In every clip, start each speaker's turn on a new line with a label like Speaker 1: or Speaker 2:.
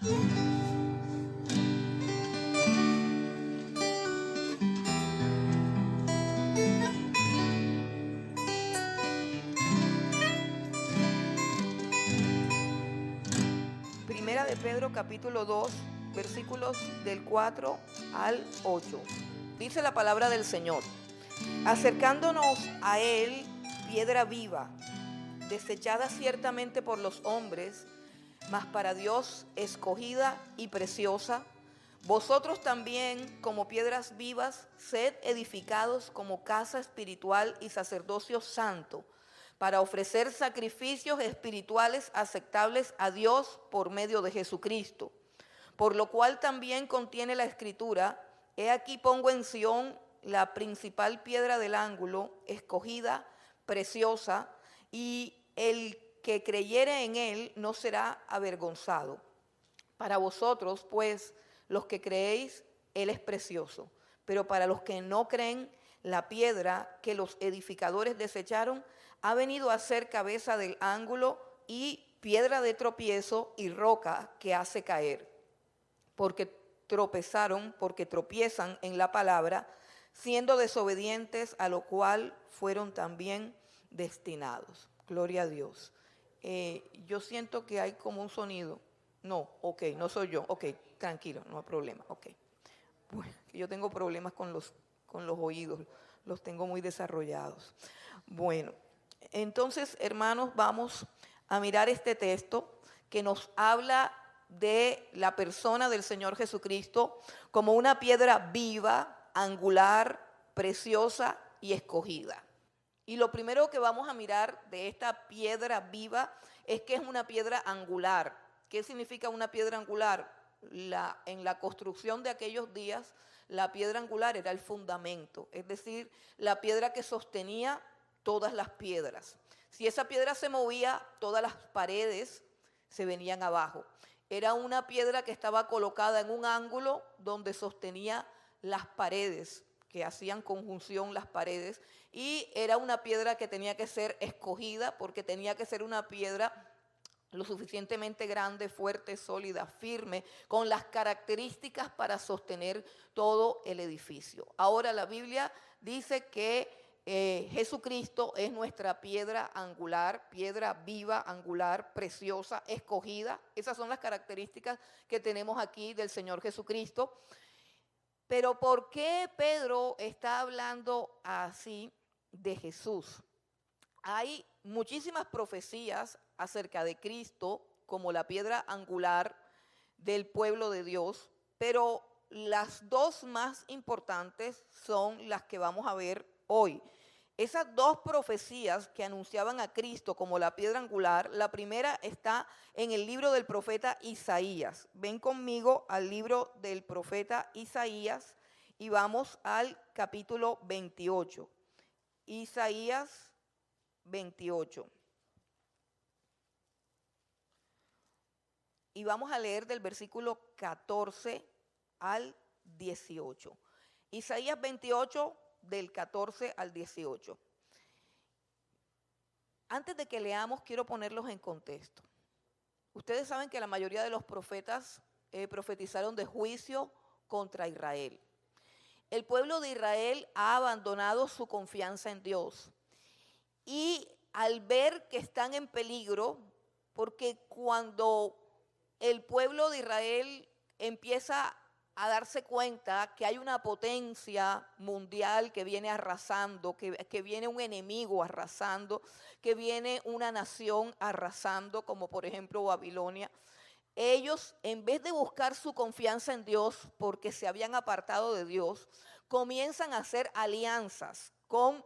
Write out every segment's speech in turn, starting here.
Speaker 1: Primera de Pedro capítulo 2, versículos del 4 al 8. Dice la palabra del Señor: acercándonos a Él, piedra viva, desechada ciertamente por los hombres, mas para Dios escogida y preciosa, vosotros también, como piedras vivas, sed edificados como casa espiritual y sacerdocio santo, para ofrecer sacrificios espirituales aceptables a Dios por medio de Jesucristo. Por lo cual también contiene la Escritura: he aquí pongo en Sión la principal piedra del ángulo, escogida, preciosa, y el que creyere en él no será avergonzado. Para vosotros, pues, los que creéis, él es precioso. Pero para los que no creen, la piedra que los edificadores desecharon ha venido a ser cabeza del ángulo y piedra de tropiezo y roca que hace caer. Porque tropiezan en la palabra, siendo desobedientes, a lo cual fueron también destinados. Gloria a Dios. Yo siento que hay como un sonido. No, ok, no soy yo. Ok, tranquilo, no hay problema. Ok. Bueno, yo tengo problemas con los oídos, los tengo muy desarrollados. Bueno, entonces, hermanos, vamos a mirar este texto que nos habla de la persona del Señor Jesucristo como una piedra viva, angular, preciosa y escogida. Y lo primero que vamos a mirar de esta piedra viva es que es una piedra angular. ¿Qué significa una piedra angular? En la construcción de aquellos días, la piedra angular era el fundamento, es decir, la piedra que sostenía todas las piedras. Si esa piedra se movía, todas las paredes se venían abajo. Era una piedra que estaba colocada en un ángulo donde sostenía las paredes, que hacían conjunción las paredes, y era una piedra que tenía que ser escogida porque tenía que ser una piedra lo suficientemente grande, fuerte, sólida, firme, con las características para sostener todo el edificio. Ahora la Biblia dice que Jesucristo es nuestra piedra angular, piedra viva, angular, preciosa, escogida. Esas son las características que tenemos aquí del Señor Jesucristo. Pero ¿por qué Pedro está hablando así de Jesús? Hay muchísimas profecías acerca de Cristo como la piedra angular del pueblo de Dios, pero las dos más importantes son las que vamos a ver hoy. Esas dos profecías que anunciaban a Cristo como la piedra angular, la primera está en el libro del profeta Isaías. Ven conmigo al libro del profeta Isaías y vamos al capítulo 28. Isaías 28. Y vamos a leer del versículo 14 al 18. Isaías 28, del 14 al 18. Antes de que leamos, quiero ponerlos en contexto. Ustedes saben que la mayoría de los profetas profetizaron de juicio contra Israel. El pueblo de Israel ha abandonado su confianza en Dios. Y al ver que están en peligro, porque cuando el pueblo de Israel empieza a darse cuenta que hay una potencia mundial que viene arrasando, que viene un enemigo arrasando, que viene una nación arrasando, como por ejemplo Babilonia, ellos, en vez de buscar su confianza en Dios, porque se habían apartado de Dios, comienzan a hacer alianzas con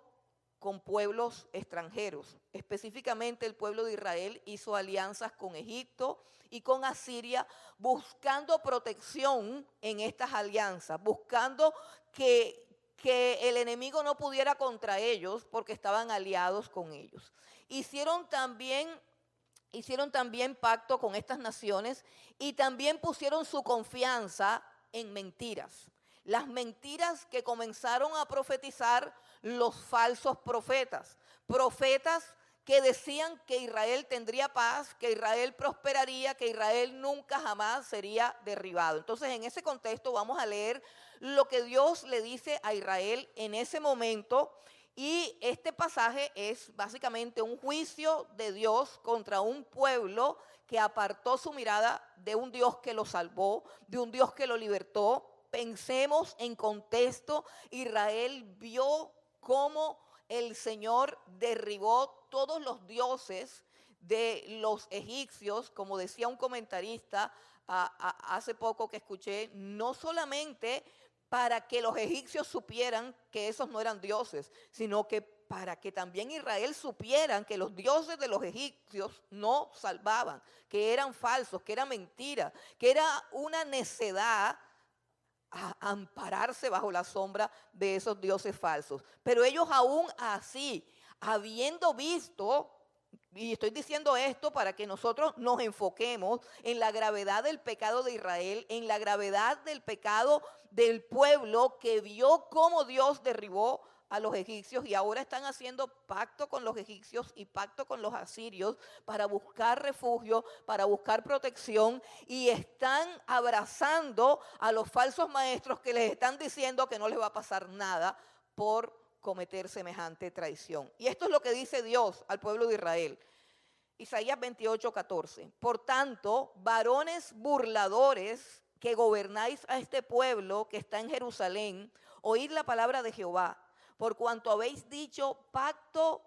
Speaker 1: pueblos extranjeros. Específicamente el pueblo de Israel hizo alianzas con Egipto y con Asiria, buscando protección en estas alianzas, buscando que el enemigo no pudiera contra ellos porque estaban aliados con ellos. Hicieron también pacto con estas naciones y también pusieron su confianza en mentiras. Las mentiras que comenzaron a profetizar los falsos profetas que decían que Israel tendría paz, que Israel prosperaría, que Israel nunca jamás sería derribado. Entonces, en ese contexto vamos a leer lo que Dios le dice a Israel en ese momento. Y este pasaje es básicamente un juicio de Dios contra un pueblo que apartó su mirada de un Dios que lo salvó, de un Dios que lo libertó. Pensemos en contexto, Israel vio cómo el Señor derribó todos los dioses de los egipcios, como decía un comentarista hace poco que escuché, no solamente para que los egipcios supieran que esos no eran dioses, sino que para que también Israel supieran que los dioses de los egipcios no salvaban, que eran falsos, que era mentira, que era una necedad a ampararse bajo la sombra de esos dioses falsos. Pero ellos aún así, habiendo visto, y estoy diciendo esto para que nosotros nos enfoquemos en la gravedad del pecado de Israel, en la gravedad del pecado del pueblo que vio cómo Dios derribó a los egipcios y ahora están haciendo pacto con los egipcios y pacto con los asirios para buscar refugio, para buscar protección, y están abrazando a los falsos maestros que les están diciendo que no les va a pasar nada por cometer semejante traición. Y esto es lo que dice Dios al pueblo de Israel. Isaías 28:14. Por tanto, varones burladores que gobernáis a este pueblo que está en Jerusalén, oíd la palabra de Jehová. Por cuanto habéis dicho, pacto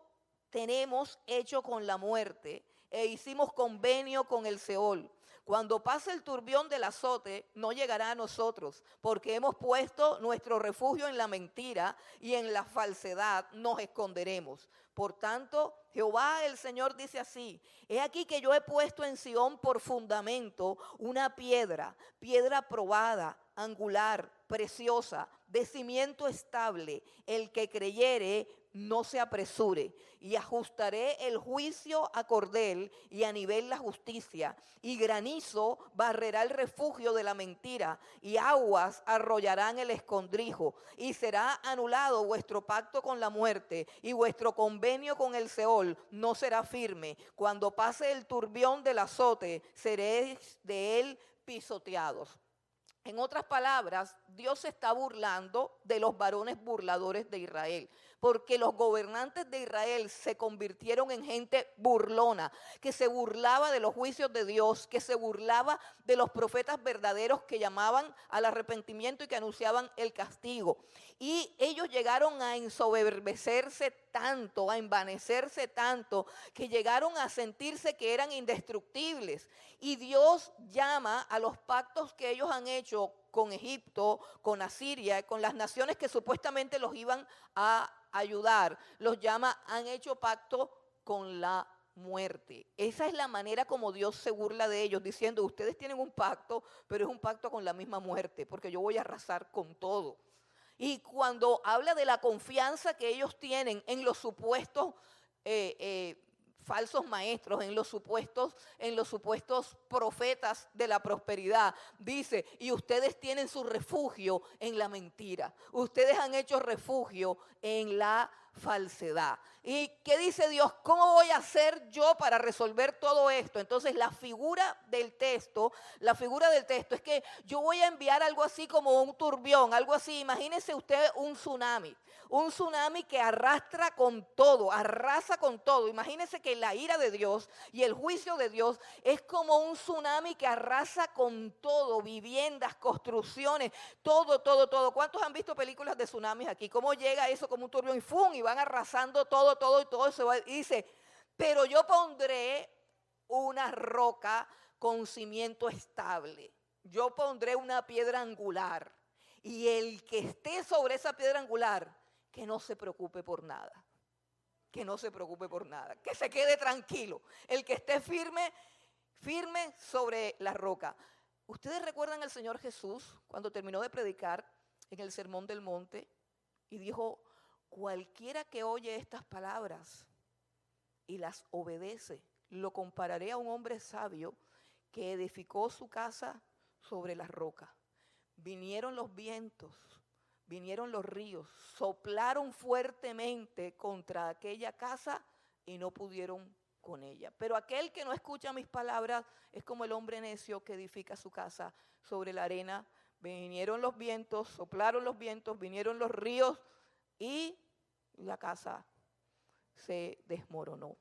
Speaker 1: tenemos hecho con la muerte, e hicimos convenio con el Seol. Cuando pase el turbión del azote, no llegará a nosotros, porque hemos puesto nuestro refugio en la mentira y en la falsedad nos esconderemos. Por tanto, Jehová el Señor dice así: he aquí que yo he puesto en Sión por fundamento una piedra, piedra probada, angular, preciosa, de cimiento estable. El que creyere no se apresure, y ajustaré el juicio a cordel y a nivel la justicia, y granizo barrerá el refugio de la mentira, y aguas arrollarán el escondrijo, y será anulado vuestro pacto con la muerte, y vuestro convenio con el Seol no será firme. Cuando pase el turbión del azote, seréis de él pisoteados. En otras palabras, Dios se está burlando de los varones burladores de Israel, porque los gobernantes de Israel se convirtieron en gente burlona, que se burlaba de los juicios de Dios, que se burlaba de los profetas verdaderos que llamaban al arrepentimiento y que anunciaban el castigo. Y ellos llegaron a ensoberbecerse tanto, a envanecerse tanto, que llegaron a sentirse que eran indestructibles. Y Dios llama a los pactos que ellos han hecho con Egipto, con Asiria, con las naciones que supuestamente los iban a ayudar, los llama, han hecho pacto con la muerte. Esa es la manera como Dios se burla de ellos, diciendo: ustedes tienen un pacto, pero es un pacto con la misma muerte, porque yo voy a arrasar con todo. Y cuando habla de la confianza que ellos tienen en los supuestos falsos maestros, en los supuestos profetas de la prosperidad, dice: y ustedes tienen su refugio en la mentira, ustedes han hecho refugio en la falsedad. ¿Y qué dice Dios? ¿Cómo voy a hacer yo para resolver todo esto? Entonces la figura del texto es que yo voy a enviar algo así como un turbión, algo así. Imagínese usted un tsunami que arrastra con todo, arrasa con todo. Imagínese que la ira de Dios y el juicio de Dios es como un tsunami que arrasa con todo, viviendas, construcciones, todo. ¿Cuántos han visto películas de tsunamis aquí? ¿Cómo llega eso como un turbión y ¡fum! Y van arrasando todo y todo se va. Y dice: pero yo pondré una roca con cimiento estable. Yo pondré una piedra angular. Y el que esté sobre esa piedra angular, que no se preocupe por nada. Que no se preocupe por nada. Que se quede tranquilo. El que esté firme sobre la roca. ¿Ustedes recuerdan al Señor Jesús cuando terminó de predicar en el Sermón del Monte y dijo: cualquiera que oye estas palabras y las obedece, lo compararé a un hombre sabio que edificó su casa sobre la roca? Vinieron los vientos, vinieron los ríos, soplaron fuertemente contra aquella casa y no pudieron con ella. Pero aquel que no escucha mis palabras es como el hombre necio que edifica su casa sobre la arena. Vinieron los vientos, soplaron los vientos, vinieron los ríos y la casa se desmoronó.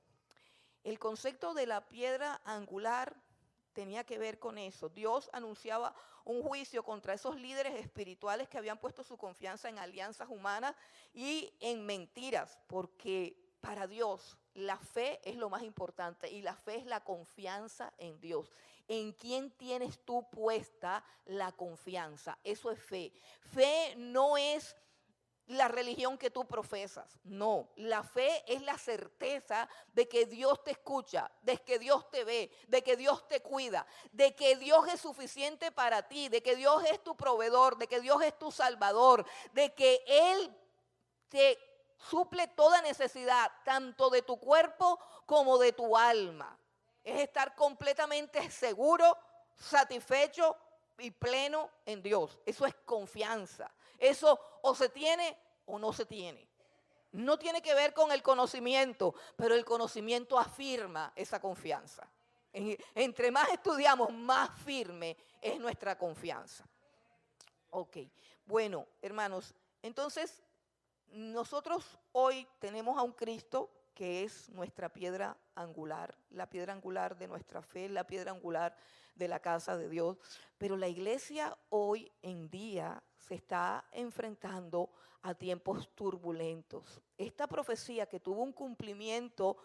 Speaker 1: El concepto de la piedra angular tenía que ver con eso. Dios anunciaba un juicio contra esos líderes espirituales que habían puesto su confianza en alianzas humanas y en mentiras, porque para Dios la fe es lo más importante y la fe es la confianza en Dios. ¿En quién tienes tú puesta la confianza? Eso es fe. Fe no es la religión que tú profesas, no. La fe es la certeza de que Dios te escucha, de que Dios te ve, de que Dios te cuida, de que Dios es suficiente para ti, de que Dios es tu proveedor, de que Dios es tu salvador, de que Él te suple toda necesidad, tanto de tu cuerpo como de tu alma. Es estar completamente seguro, satisfecho y pleno en Dios. Eso es confianza. Eso o se tiene o no se tiene. No tiene que ver con el conocimiento, pero el conocimiento afirma esa confianza. Entre más estudiamos, más firme es nuestra confianza. Ok, bueno, hermanos, entonces nosotros hoy tenemos a un Cristo que es nuestra piedra angular, la piedra angular de nuestra fe, la piedra angular de la casa de Dios. Pero la iglesia hoy en día se está enfrentando a tiempos turbulentos. Esta profecía que tuvo un cumplimiento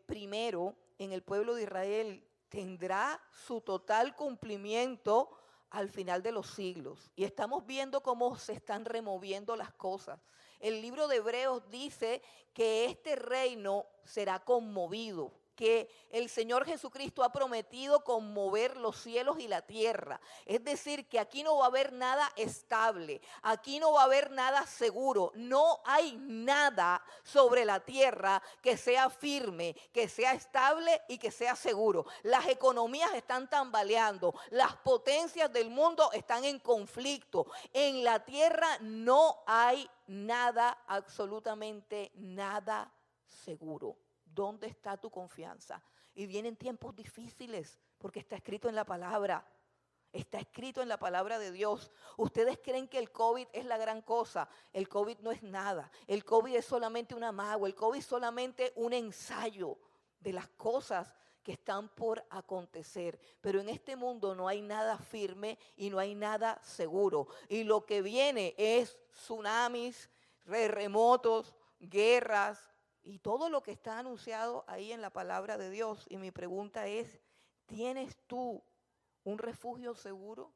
Speaker 1: primero en el pueblo de Israel tendrá su total cumplimiento al final de los siglos. Y estamos viendo cómo se están removiendo las cosas. El libro de Hebreos dice que este reino será conmovido, que el Señor Jesucristo ha prometido conmover los cielos y la tierra. Es decir, que aquí no va a haber nada estable, aquí no va a haber nada seguro. No hay nada sobre la tierra que sea firme, que sea estable y que sea seguro. Las economías están tambaleando, las potencias del mundo están en conflicto. En la tierra no hay nada, absolutamente nada seguro. ¿Dónde está tu confianza? Y vienen tiempos difíciles porque está escrito en la palabra. Está escrito en la palabra de Dios. Ustedes creen que el COVID es la gran cosa. El COVID no es nada. El COVID es solamente un amago. El COVID es solamente un ensayo de las cosas que están por acontecer. Pero en este mundo no hay nada firme y no hay nada seguro. Y lo que viene es tsunamis, terremotos, guerras, y todo lo que está anunciado ahí en la palabra de Dios. Y mi pregunta es, ¿tienes tú un refugio seguro?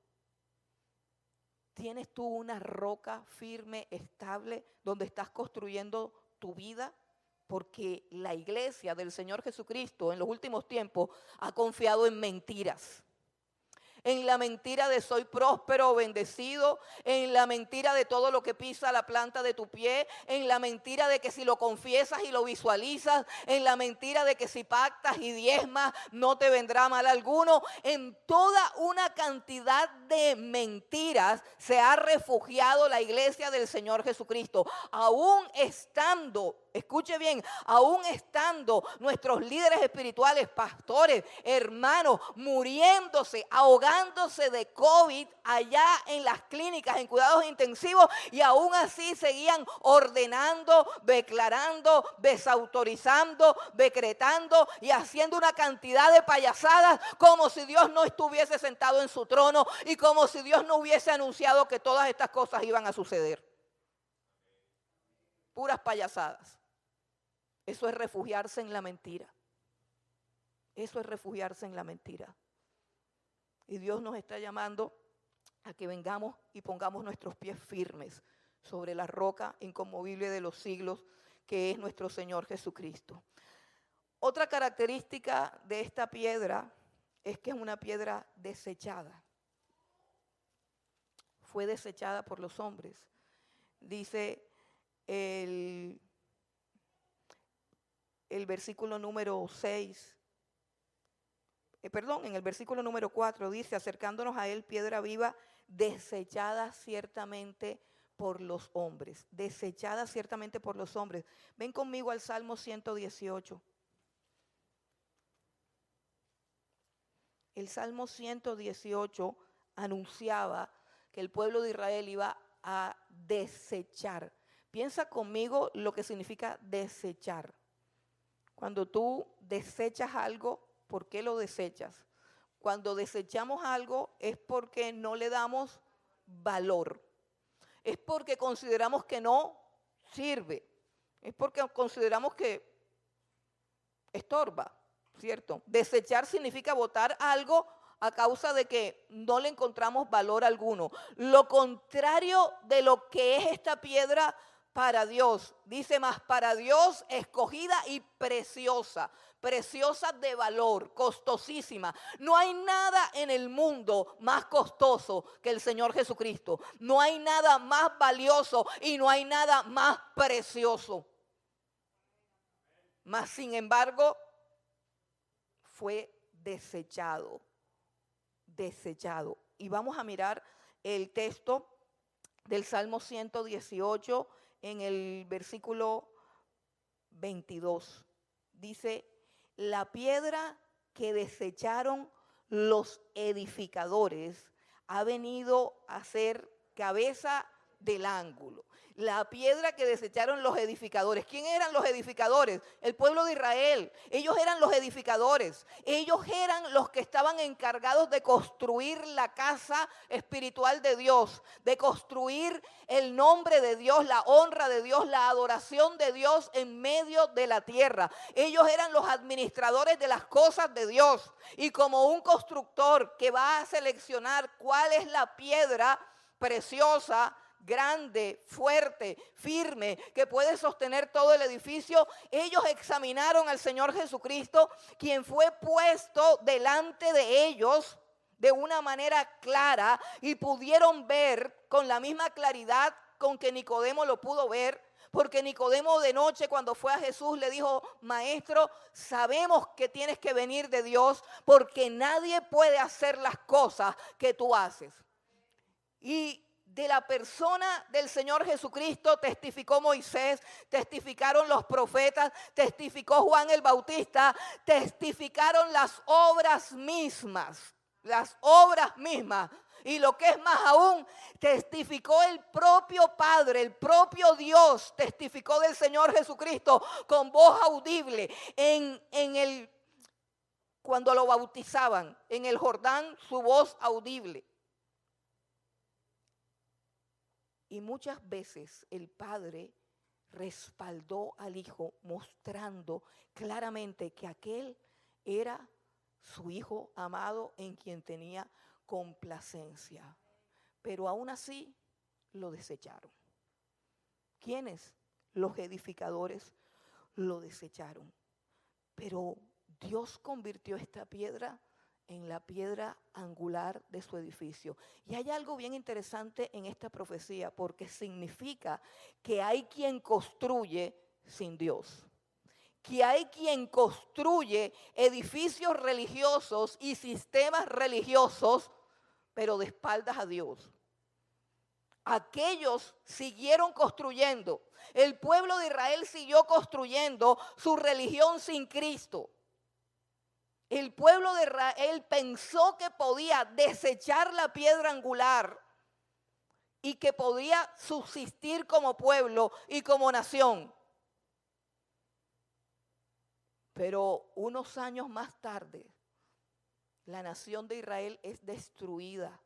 Speaker 1: ¿Tienes tú una roca firme, estable, donde estás construyendo tu vida? Porque la iglesia del Señor Jesucristo en los últimos tiempos ha confiado en mentiras. En la mentira de soy próspero o bendecido, en la mentira de todo lo que pisa la planta de tu pie, en la mentira de que si lo confiesas y lo visualizas, en la mentira de que si pactas y diezmas no te vendrá mal alguno. En toda una cantidad de mentiras se ha refugiado la iglesia del Señor Jesucristo, aún estando, escuche bien, aún estando nuestros líderes espirituales, pastores, hermanos, muriéndose, ahogándose de COVID allá en las clínicas, en cuidados intensivos, y aún así seguían ordenando, declarando, desautorizando, decretando y haciendo una cantidad de payasadas como si Dios no estuviese sentado en su trono y como si Dios no hubiese anunciado que todas estas cosas iban a suceder. Puras payasadas. Eso es refugiarse en la mentira. Eso es refugiarse en la mentira. Y Dios nos está llamando a que vengamos y pongamos nuestros pies firmes sobre la roca inconmovible de los siglos, que es nuestro Señor Jesucristo. Otra característica de esta piedra es que es una piedra desechada. Fue desechada por los hombres. Dice el versículo número 6, en el versículo número 4 dice, acercándonos a él, piedra viva, desechada ciertamente por los hombres, desechada ciertamente por los hombres. Ven conmigo al Salmo 118. El Salmo 118 anunciaba que el pueblo de Israel iba a desechar. Piensa conmigo lo que significa desechar. Cuando tú desechas algo, ¿por qué lo desechas? Cuando desechamos algo es porque no le damos valor. Es porque consideramos que no sirve. Es porque consideramos que estorba, ¿cierto? Desechar significa botar algo a causa de que no le encontramos valor alguno. Lo contrario de lo que es esta piedra para Dios. Dice más, para Dios escogida y preciosa. Preciosa de valor, costosísima. No hay nada en el mundo más costoso que el Señor Jesucristo. No hay nada más valioso y no hay nada más precioso. Mas, sin embargo, fue desechado. Desechado. Y vamos a mirar el texto del Salmo 118 en el versículo 22. Dice, la piedra que desecharon los edificadores ha venido a ser cabeza del ángulo. La piedra que desecharon los edificadores. ¿Quién eran los edificadores? El pueblo de Israel. Ellos eran los edificadores. Ellos eran los que estaban encargados de construir la casa espiritual de Dios, de construir el nombre de Dios, la honra de Dios, la adoración de Dios en medio de la tierra. Ellos eran los administradores de las cosas de Dios. Y como un constructor que va a seleccionar cuál es la piedra preciosa, grande, fuerte, firme, que puede sostener todo el edificio, ellos examinaron al Señor Jesucristo, quien fue puesto delante de ellos de una manera clara y pudieron ver con la misma claridad con que Nicodemo lo pudo ver. Porque Nicodemo de noche cuando fue a Jesús le dijo, maestro, sabemos que tienes que venir de Dios porque nadie puede hacer las cosas que tú haces. Y de la persona del Señor Jesucristo testificó Moisés, testificaron los profetas, testificó Juan el Bautista, testificaron las obras mismas. Y lo que es más aún, testificó el propio Padre, el propio Dios, testificó del Señor Jesucristo con voz audible cuando lo bautizaban en el Jordán, su voz audible. Y muchas veces el Padre respaldó al Hijo mostrando claramente que aquel era su Hijo amado en quien tenía complacencia. Pero aún así lo desecharon. ¿Quiénes? Los edificadores lo desecharon. Pero Dios convirtió esta piedra en la piedra angular de su edificio. Y hay algo bien interesante en esta profecía, porque significa que hay quien construye sin Dios. Que hay quien construye edificios religiosos y sistemas religiosos, pero de espaldas a Dios. Aquellos siguieron construyendo. El pueblo de Israel siguió construyendo su religión sin Cristo. El pueblo de Israel pensó que podía desechar la piedra angular y que podía subsistir como pueblo y como nación. Pero unos años más tarde, la nación de Israel es destruida.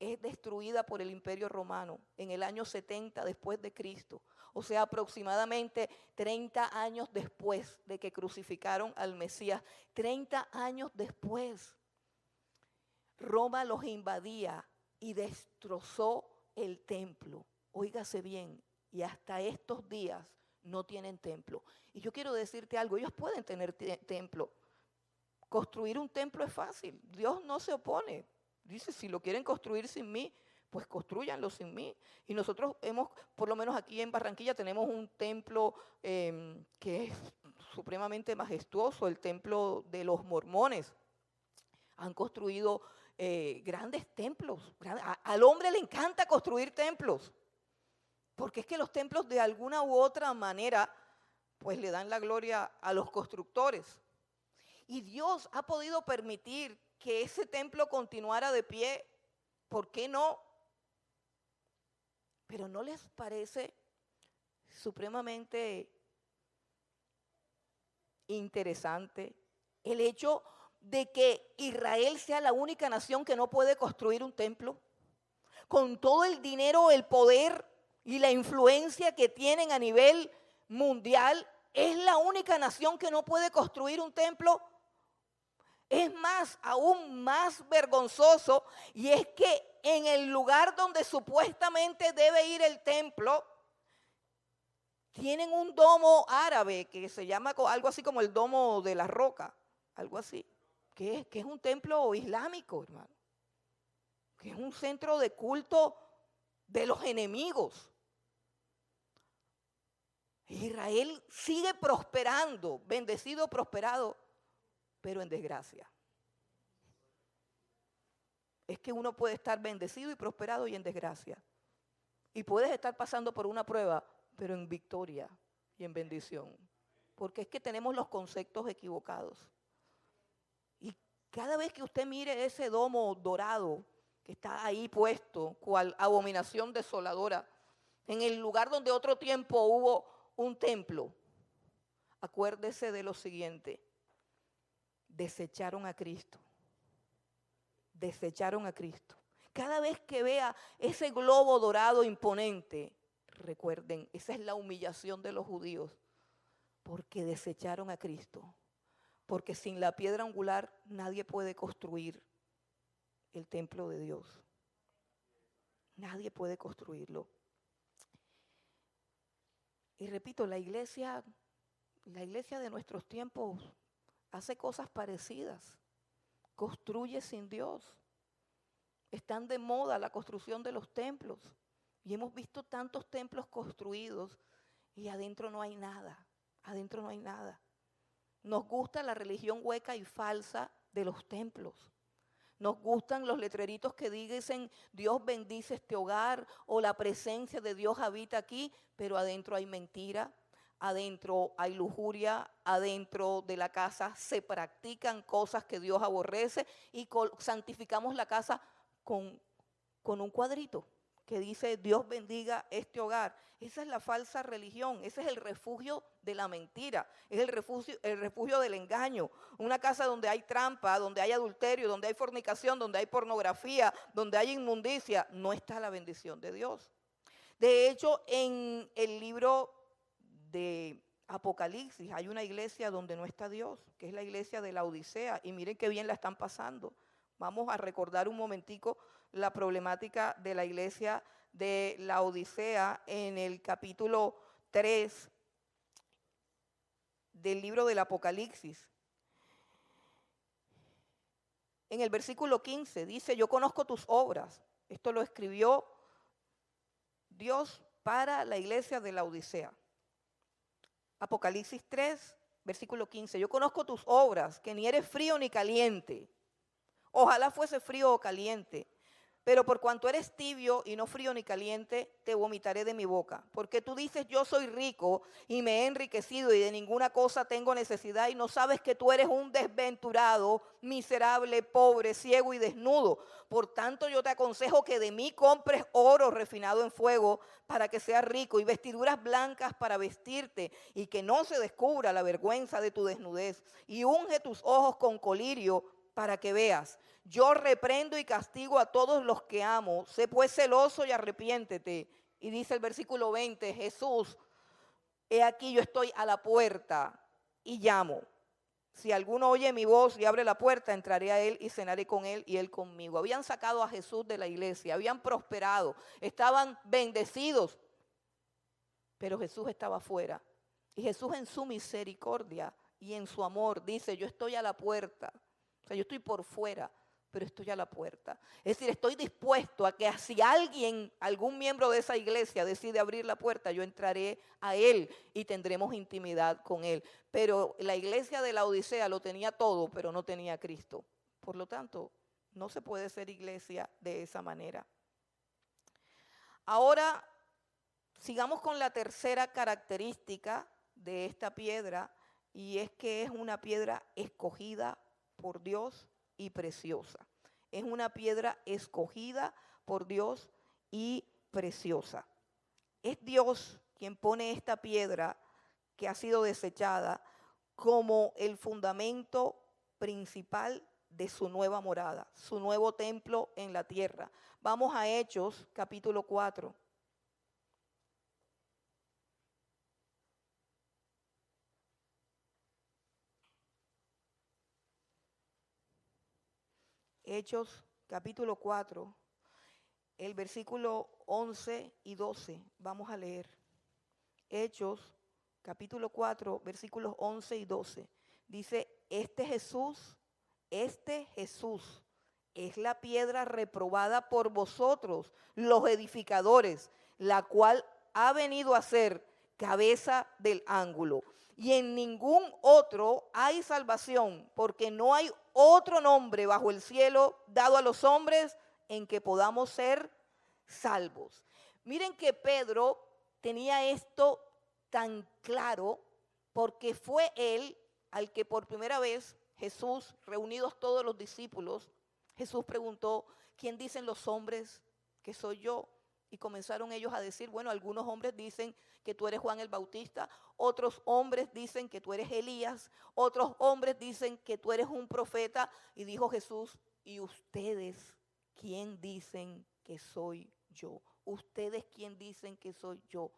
Speaker 1: Es destruida por el Imperio Romano en el año 70 después de Cristo. O sea, aproximadamente 30 años después de que crucificaron al Mesías. 30 años después, Roma los invadía y destrozó el templo. Óigase bien, y hasta estos días no tienen templo. Y yo quiero decirte algo, ellos pueden tener templo. Construir un templo es fácil, Dios no se opone. Dice, si lo quieren construir sin mí, pues construyanlo sin mí. Y nosotros por lo menos aquí en Barranquilla, tenemos un templo que es supremamente majestuoso, el templo de los mormones. Han construido grandes templos. Al hombre le encanta construir templos, porque es que los templos de alguna u otra manera pues le dan la gloria a los constructores. Y Dios ha podido permitir que ese templo continuara de pie. ¿Por qué no? Pero ¿no les parece supremamente interesante el hecho de que Israel sea la única nación que no puede construir un templo? Con todo el dinero, el poder y la influencia que tienen a nivel mundial, es la única nación que no puede construir un templo. Es más, aún más vergonzoso, y es que en el lugar donde supuestamente debe ir el templo, tienen un domo árabe que se llama algo así como el domo de la roca, algo así, que es un templo islámico, hermano, que es un centro de culto de los enemigos. Israel sigue prosperando, bendecido, prosperado, pero en desgracia. Es que uno puede estar bendecido y prosperado y en desgracia. Y puedes estar pasando por una prueba, pero en victoria y en bendición. Porque es que tenemos los conceptos equivocados. Y cada vez que usted mire ese domo dorado que está ahí puesto, cual abominación desoladora, en el lugar donde otro tiempo hubo un templo, acuérdese de lo siguiente: desecharon a Cristo. Desecharon a Cristo. Cada vez que vea ese globo dorado imponente, recuerden, esa es la humillación de los judíos, porque desecharon a Cristo. Porque sin la piedra angular nadie puede construir el templo de Dios. Nadie puede construirlo. Y repito, la iglesia de nuestros tiempos hace cosas parecidas. Construye sin Dios. Están de moda la construcción de los templos. Y hemos visto tantos templos construidos y adentro no hay nada. Adentro no hay nada. Nos gusta la religión hueca y falsa de los templos. Nos gustan los letreritos que dicen Dios bendice este hogar o la presencia de Dios habita aquí, pero adentro hay mentira. Adentro hay lujuria, adentro de la casa se practican cosas que Dios aborrece y santificamos la casa con un cuadrito que dice Dios bendiga este hogar. Esa es la falsa religión, ese es el refugio de la mentira, es el refugio del engaño. Una casa donde hay trampa, donde hay adulterio, donde hay fornicación, donde hay pornografía, donde hay inmundicia, no está la bendición de Dios. De hecho, en el libro de Apocalipsis hay una iglesia donde no está Dios, que es la iglesia de Laodicea, y miren qué bien la están pasando. Vamos a recordar un momentico la problemática de la iglesia de Laodicea en el capítulo 3 del libro del Apocalipsis. En el versículo 15 dice, yo conozco tus obras. Esto lo escribió Dios para la iglesia de Laodicea. Apocalipsis 3, versículo 15. Yo conozco tus obras, que ni eres frío ni caliente. Ojalá fuese frío o caliente. Pero por cuanto eres tibio y no frío ni caliente, te vomitaré de mi boca. Porque tú dices, yo soy rico y me he enriquecido y de ninguna cosa tengo necesidad, y no sabes que tú eres un desventurado, miserable, pobre, ciego y desnudo. Por tanto, yo te aconsejo que de mí compres oro refinado en fuego para que seas rico, y vestiduras blancas para vestirte, y que no se descubra la vergüenza de tu desnudez. Y unge tus ojos con colirio para que veas. Yo reprendo y castigo a todos los que amo. Sé pues celoso y arrepiéntete. Y dice el versículo 20, Jesús, he aquí yo estoy a la puerta y llamo. Si alguno oye mi voz y abre la puerta, entraré a él y cenaré con él y él conmigo. Habían sacado a Jesús de la iglesia, habían prosperado, estaban bendecidos, pero Jesús estaba afuera. Y Jesús en su misericordia y en su amor dice, yo estoy a la puerta. O sea, yo estoy por fuera, pero estoy a la puerta. Es decir, estoy dispuesto a que si algún miembro de esa iglesia decide abrir la puerta, yo entraré a él y tendremos intimidad con él. Pero la iglesia de Laodicea lo tenía todo, pero no tenía a Cristo. Por lo tanto, no se puede ser iglesia de esa manera. Ahora, sigamos con la tercera característica de esta piedra, y es que es una piedra escogida por Dios y preciosa. Es una piedra escogida por Dios y preciosa. Es Dios quien pone esta piedra que ha sido desechada como el fundamento principal de su nueva morada, su nuevo templo en la tierra. Vamos a Hechos, capítulo 4. Hechos, capítulo 4, el versículo 11 y 12. Vamos a leer. Hechos, capítulo 4, versículos 11 y 12. Dice, este Jesús es la piedra reprobada por vosotros, los edificadores, la cual ha venido a ser cabeza del ángulo. Y en ningún otro hay salvación, porque no hay otro nombre bajo el cielo dado a los hombres en que podamos ser salvos. Miren que Pedro tenía esto tan claro porque fue él al que por primera vez Jesús, reunidos todos los discípulos, Jesús preguntó, ¿quién dicen los hombres que soy yo? Y comenzaron ellos a decir, bueno, algunos hombres dicen que tú eres Juan el Bautista, otros hombres dicen que tú eres Elías, otros hombres dicen que tú eres un profeta. Y dijo Jesús, ¿y ustedes quién dicen que soy yo? ¿Ustedes quién dicen que soy yo?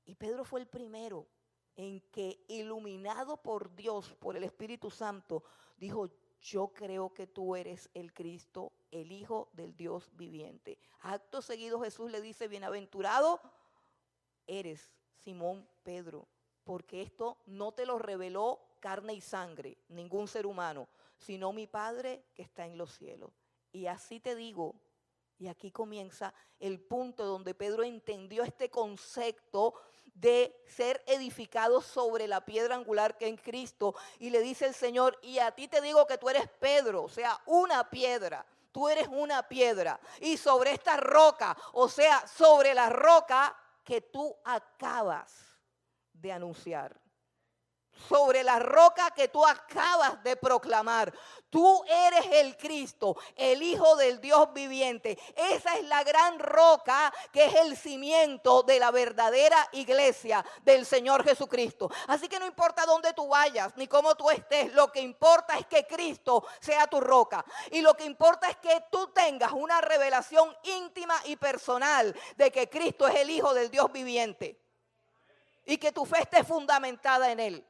Speaker 1: Y Pedro fue el primero en que, iluminado por Dios, por el Espíritu Santo, dijo, yo creo que tú eres el Cristo, el Hijo del Dios viviente. Acto seguido Jesús le dice, bienaventurado eres, Simón Pedro, porque esto no te lo reveló carne y sangre, ningún ser humano, sino mi Padre que está en los cielos. Y así te digo, y aquí comienza el punto donde Pedro entendió este concepto de ser edificado sobre la piedra angular que es Cristo. Y le dice el Señor, y a ti te digo que tú eres Pedro, o sea, una piedra. Tú eres una piedra. Y sobre esta roca, o sea, sobre la roca que tú acabas de anunciar. Sobre la roca que tú acabas de proclamar. Tú eres el Cristo, el Hijo del Dios viviente. Esa es la gran roca que es el cimiento de la verdadera iglesia del Señor Jesucristo. Así que no importa dónde tú vayas, ni cómo tú estés, lo que importa es que Cristo sea tu roca. Y lo que importa es que tú tengas una revelación íntima y personal de que Cristo es el Hijo del Dios viviente. Y que tu fe esté fundamentada en Él.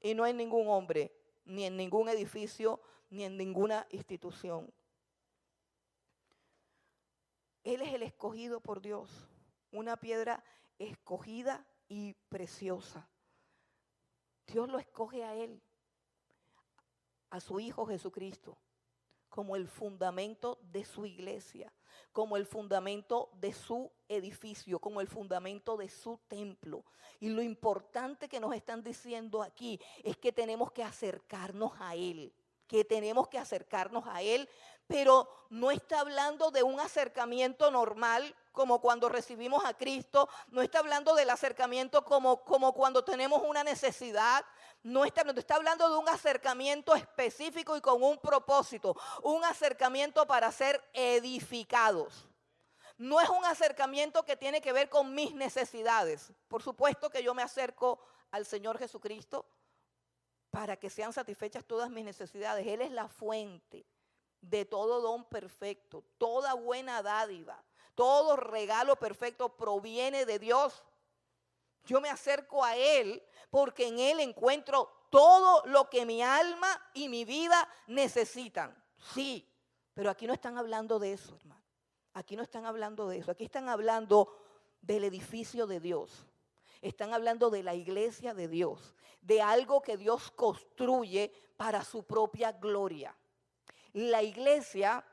Speaker 1: Y no en ningún hombre, ni en ningún edificio, ni en ninguna institución. Él es el escogido por Dios, una piedra escogida y preciosa. Dios lo escoge a Él, a su Hijo Jesucristo, como el fundamento de su iglesia, como el fundamento de su edificio, como el fundamento de su templo. Y lo importante que nos están diciendo aquí es que tenemos que acercarnos a Él, pero no está hablando de un acercamiento normal como cuando recibimos a Cristo, no está hablando del acercamiento como cuando tenemos una necesidad, no está hablando de un acercamiento específico y con un propósito, un acercamiento para ser edificados. No es un acercamiento que tiene que ver con mis necesidades. Por supuesto que yo me acerco al Señor Jesucristo para que sean satisfechas todas mis necesidades. Él es la fuente de todo don perfecto, toda buena dádiva, todo regalo perfecto proviene de Dios. Yo me acerco a Él porque en Él encuentro todo lo que mi alma y mi vida necesitan. Sí, pero aquí no están hablando de eso, hermano. Aquí no están hablando de eso. Aquí están hablando del edificio de Dios. Están hablando de la iglesia de Dios, de algo que Dios construye para su propia gloria. La iglesia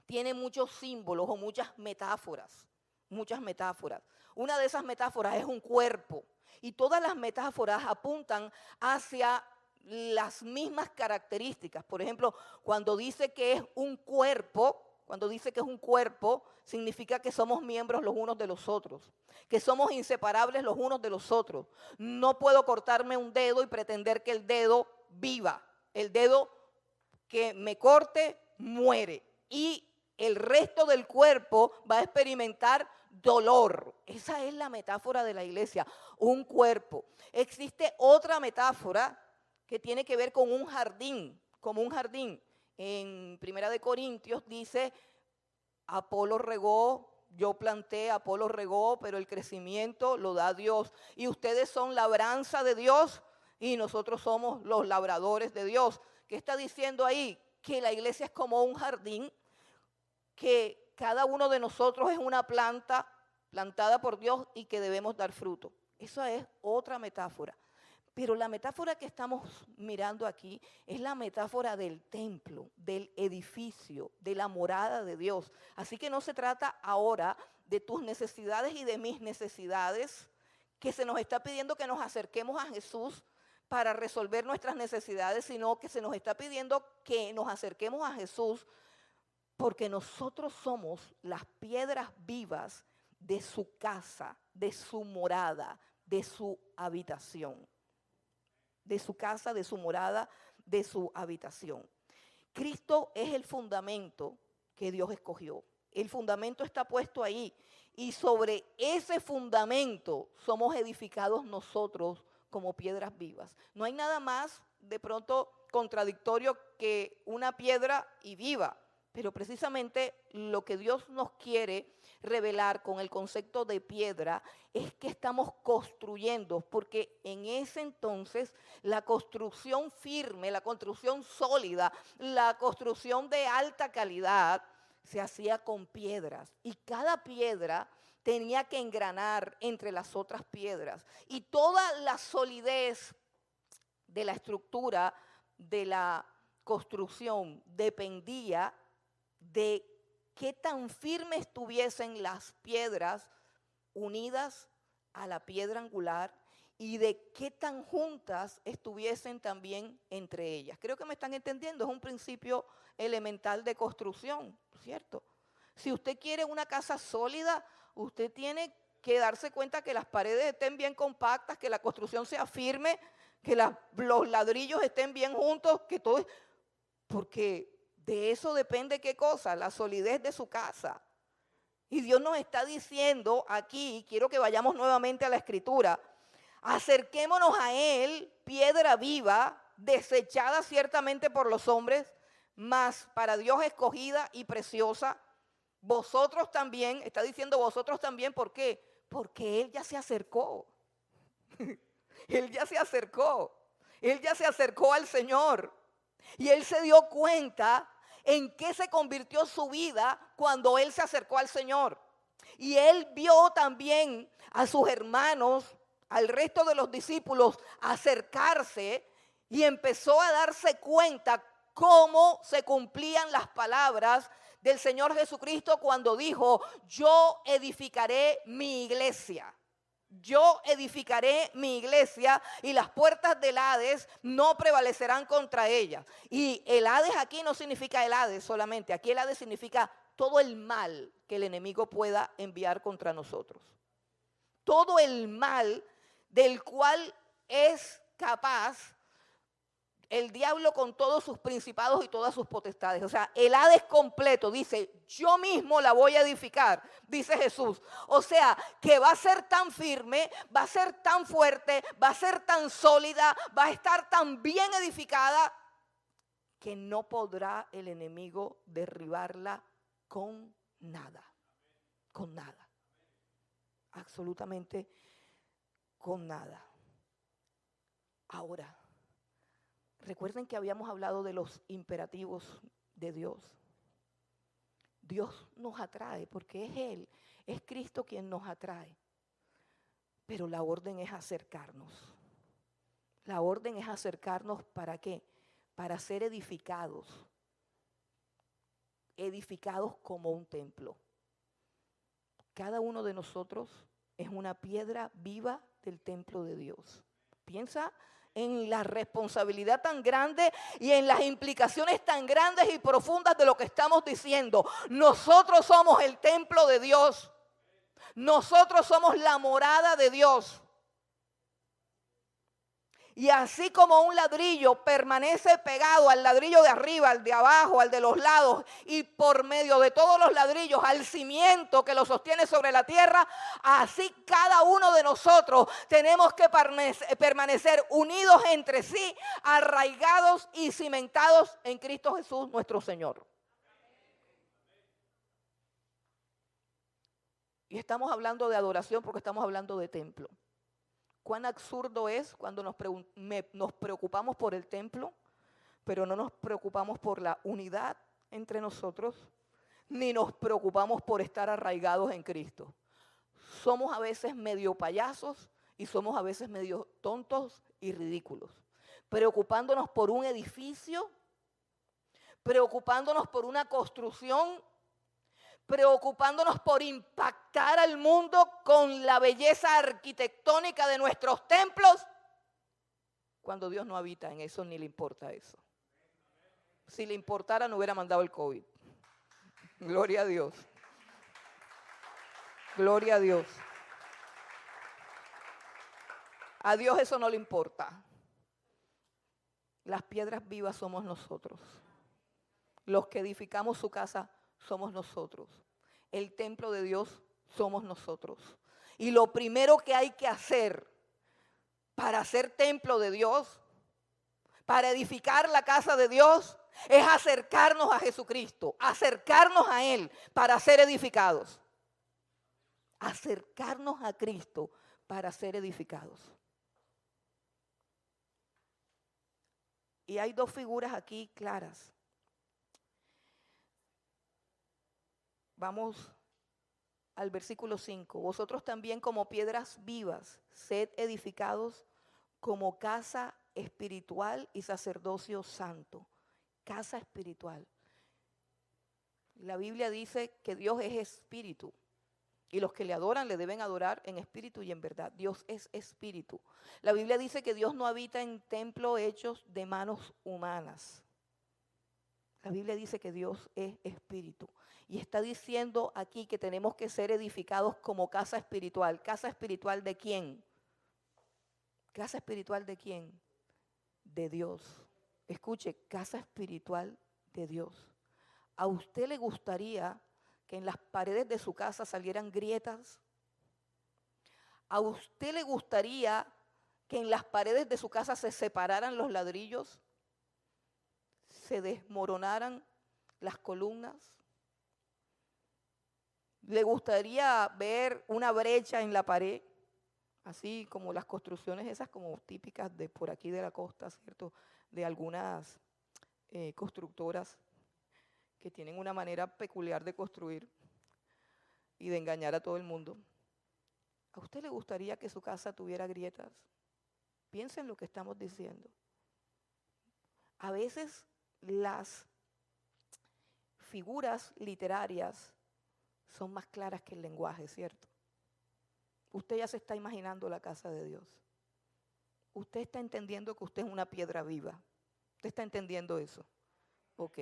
Speaker 1: tiene muchos símbolos o muchas metáforas. Una de esas metáforas es un cuerpo. Y todas las metáforas apuntan hacia las mismas características. Por ejemplo, cuando dice que es un cuerpo, significa que somos miembros los unos de los otros, que somos inseparables los unos de los otros. No puedo cortarme un dedo y pretender que el dedo viva. El dedo que me corte muere y el resto del cuerpo va a experimentar dolor. Esa es la metáfora de la iglesia, un cuerpo. Existe otra metáfora que tiene que ver con un jardín, como un jardín. En Primera de Corintios dice, Apolo regó, yo planté, Apolo regó, pero el crecimiento lo da Dios. Y ustedes son labranza de Dios y nosotros somos los labradores de Dios. ¿Qué está diciendo ahí? Que la iglesia es como un jardín, que cada uno de nosotros es una planta plantada por Dios y que debemos dar fruto. Esa es otra metáfora. Pero la metáfora que estamos mirando aquí es la metáfora del templo, del edificio, de la morada de Dios. Así que no se trata ahora de tus necesidades y de mis necesidades, que se nos está pidiendo que nos acerquemos a Jesús para resolver nuestras necesidades, sino que se nos está pidiendo que nos acerquemos a Jesús porque nosotros somos las piedras vivas de su casa, de su morada, de su habitación. De su casa, de su morada, de su habitación. Cristo es el fundamento que Dios escogió. El fundamento está puesto ahí y sobre ese fundamento somos edificados nosotros como piedras vivas. No hay nada más de pronto contradictorio que una piedra y viva, pero precisamente lo que Dios nos quiere revelar con el concepto de piedra es que estamos construyendo, porque en ese entonces la construcción firme, la construcción sólida, la construcción de alta calidad se hacía con piedras y cada piedra tenía que engranar entre las otras piedras y toda la solidez de la estructura de la construcción dependía de qué tan firmes estuviesen las piedras unidas a la piedra angular y de qué tan juntas estuviesen también entre ellas. Creo que me están entendiendo, es un principio elemental de construcción, ¿cierto? Si usted quiere una casa sólida, usted tiene que darse cuenta que las paredes estén bien compactas, que la construcción sea firme, que los ladrillos estén bien juntos, que todo, porque de eso depende qué cosa, la solidez de su casa. Y Dios nos está diciendo aquí, quiero que vayamos nuevamente a la escritura, acerquémonos a Él, piedra viva, desechada ciertamente por los hombres, mas para Dios escogida y preciosa. Vosotros también, está diciendo vosotros también, ¿por qué? Porque Él ya se acercó. Él ya se acercó. Él ya se acercó al Señor. Y Él se dio cuenta en qué se convirtió su vida cuando Él se acercó al Señor. Y Él vio también a sus hermanos, al resto de los discípulos, acercarse y empezó a darse cuenta cómo se cumplían las palabras del Señor Jesucristo cuando dijo, yo edificaré mi iglesia. Yo edificaré mi iglesia y las puertas del Hades no prevalecerán contra ella. Y el Hades aquí no significa el Hades solamente. Aquí el Hades significa todo el mal que el enemigo pueda enviar contra nosotros. Todo el mal del cual es capaz el diablo con todos sus principados y todas sus potestades. O sea, el Hades completo dice, yo mismo la voy a edificar, dice Jesús. O sea, que va a ser tan firme, va a ser tan fuerte, va a ser tan sólida, va a estar tan bien edificada, que no podrá el enemigo derribarla con nada. Con nada. Absolutamente con nada. Ahora, recuerden que habíamos hablado de los imperativos de Dios. Dios nos atrae porque es Él, es Cristo quien nos atrae. Pero la orden es acercarnos. La orden es acercarnos ¿para qué? Para ser edificados. Edificados como un templo. Cada uno de nosotros es una piedra viva del templo de Dios. Piensa en la responsabilidad tan grande y en las implicaciones tan grandes y profundas de lo que estamos diciendo. Nosotros somos el templo de Dios. Nosotros somos la morada de Dios. Y así como un ladrillo permanece pegado al ladrillo de arriba, al de abajo, al de los lados, y por medio de todos los ladrillos al cimiento que lo sostiene sobre la tierra, así cada uno de nosotros tenemos que permanecer unidos entre sí, arraigados y cimentados en Cristo Jesús nuestro Señor. Y estamos hablando de adoración porque estamos hablando de templo. Cuán absurdo es cuando nos preocupamos por el templo, pero no nos preocupamos por la unidad entre nosotros, ni nos preocupamos por estar arraigados en Cristo. Somos a veces medio payasos y somos a veces medio tontos y ridículos, preocupándonos por un edificio, preocupándonos por una construcción, preocupándonos por impactar al mundo con la belleza arquitectónica de nuestros templos, cuando Dios no habita en eso ni le importa eso. Si le importara no hubiera mandado el COVID. Gloria a Dios. Gloria a Dios. A Dios eso no le importa. Las piedras vivas somos nosotros. Los que edificamos su casa somos nosotros. El templo de Dios somos nosotros. Y lo primero que hay que hacer para ser templo de Dios, para edificar la casa de Dios, es acercarnos a Jesucristo, acercarnos a Él para ser edificados. Acercarnos a Cristo para ser edificados. Y hay dos figuras aquí claras. Vamos al versículo 5. Vosotros también como piedras vivas, sed edificados como casa espiritual y sacerdocio santo. Casa espiritual. La Biblia dice que Dios es espíritu. Y los que le adoran le deben adorar en espíritu y en verdad. Dios es espíritu. La Biblia dice que Dios no habita en templos hechos de manos humanas. La Biblia dice que Dios es espíritu. Y está diciendo aquí que tenemos que ser edificados como casa espiritual. ¿Casa espiritual de quién? ¿Casa espiritual de quién? De Dios. Escuche, casa espiritual de Dios. ¿A usted le gustaría que en las paredes de su casa salieran grietas? ¿A usted le gustaría que en las paredes de su casa se separaran los ladrillos? ¿Se desmoronaran las columnas? ¿Le gustaría ver una brecha en la pared? Así como las construcciones esas como típicas de por aquí de la costa, ¿cierto? De algunas constructoras que tienen una manera peculiar de construir y de engañar a todo el mundo. ¿A usted le gustaría que su casa tuviera grietas? Piensen en lo que estamos diciendo. A veces las figuras literarias son más claras que el lenguaje, ¿cierto? Usted ya se está imaginando la casa de Dios. Usted está entendiendo que usted es una piedra viva. ¿Usted está entendiendo eso? Ok.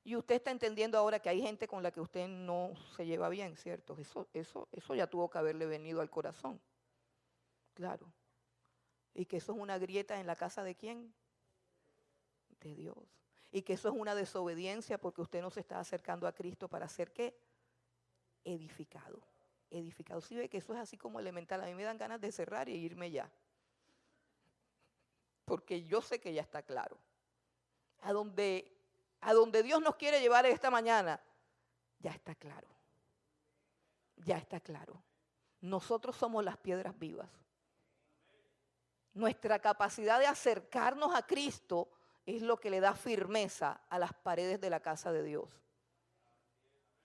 Speaker 1: Y usted está entendiendo ahora que hay gente con la que usted no se lleva bien, ¿cierto? Eso ya tuvo que haberle venido al corazón. Claro. Y que eso es una grieta en la casa de ¿quién? De Dios. Y que eso es una desobediencia porque usted no se está acercando a Cristo para ser ¿qué? Edificado. Edificado. Si ve que eso es así como elemental. A mí me dan ganas de cerrar y irme ya. Porque yo sé que ya está claro. A donde Dios nos quiere llevar esta mañana, ya está claro. Ya está claro. Nosotros somos las piedras vivas. Nuestra capacidad de acercarnos a Cristo es lo que le da firmeza a las paredes de la casa de Dios.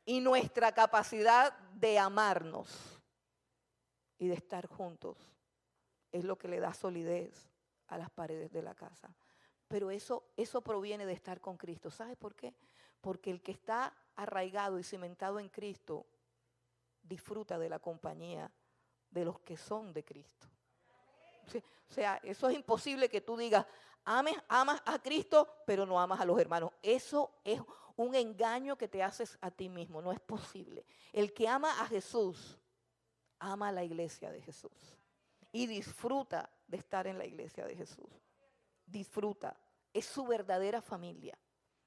Speaker 1: Y nuestra capacidad de amarnos y de estar juntos es lo que le da solidez a las paredes de la casa. Pero eso proviene de estar con Cristo. ¿Sabe por qué? Porque el que está arraigado y cimentado en Cristo disfruta de la compañía de los que son de Cristo. ¿Sí? O sea, eso es imposible que tú digas, amas a Cristo, pero no amas a los hermanos. Eso es un engaño que te haces a ti mismo, no es posible. El que ama a Jesús, ama a la iglesia de Jesús y disfruta de estar en la iglesia de Jesús. Disfruta, es su verdadera familia,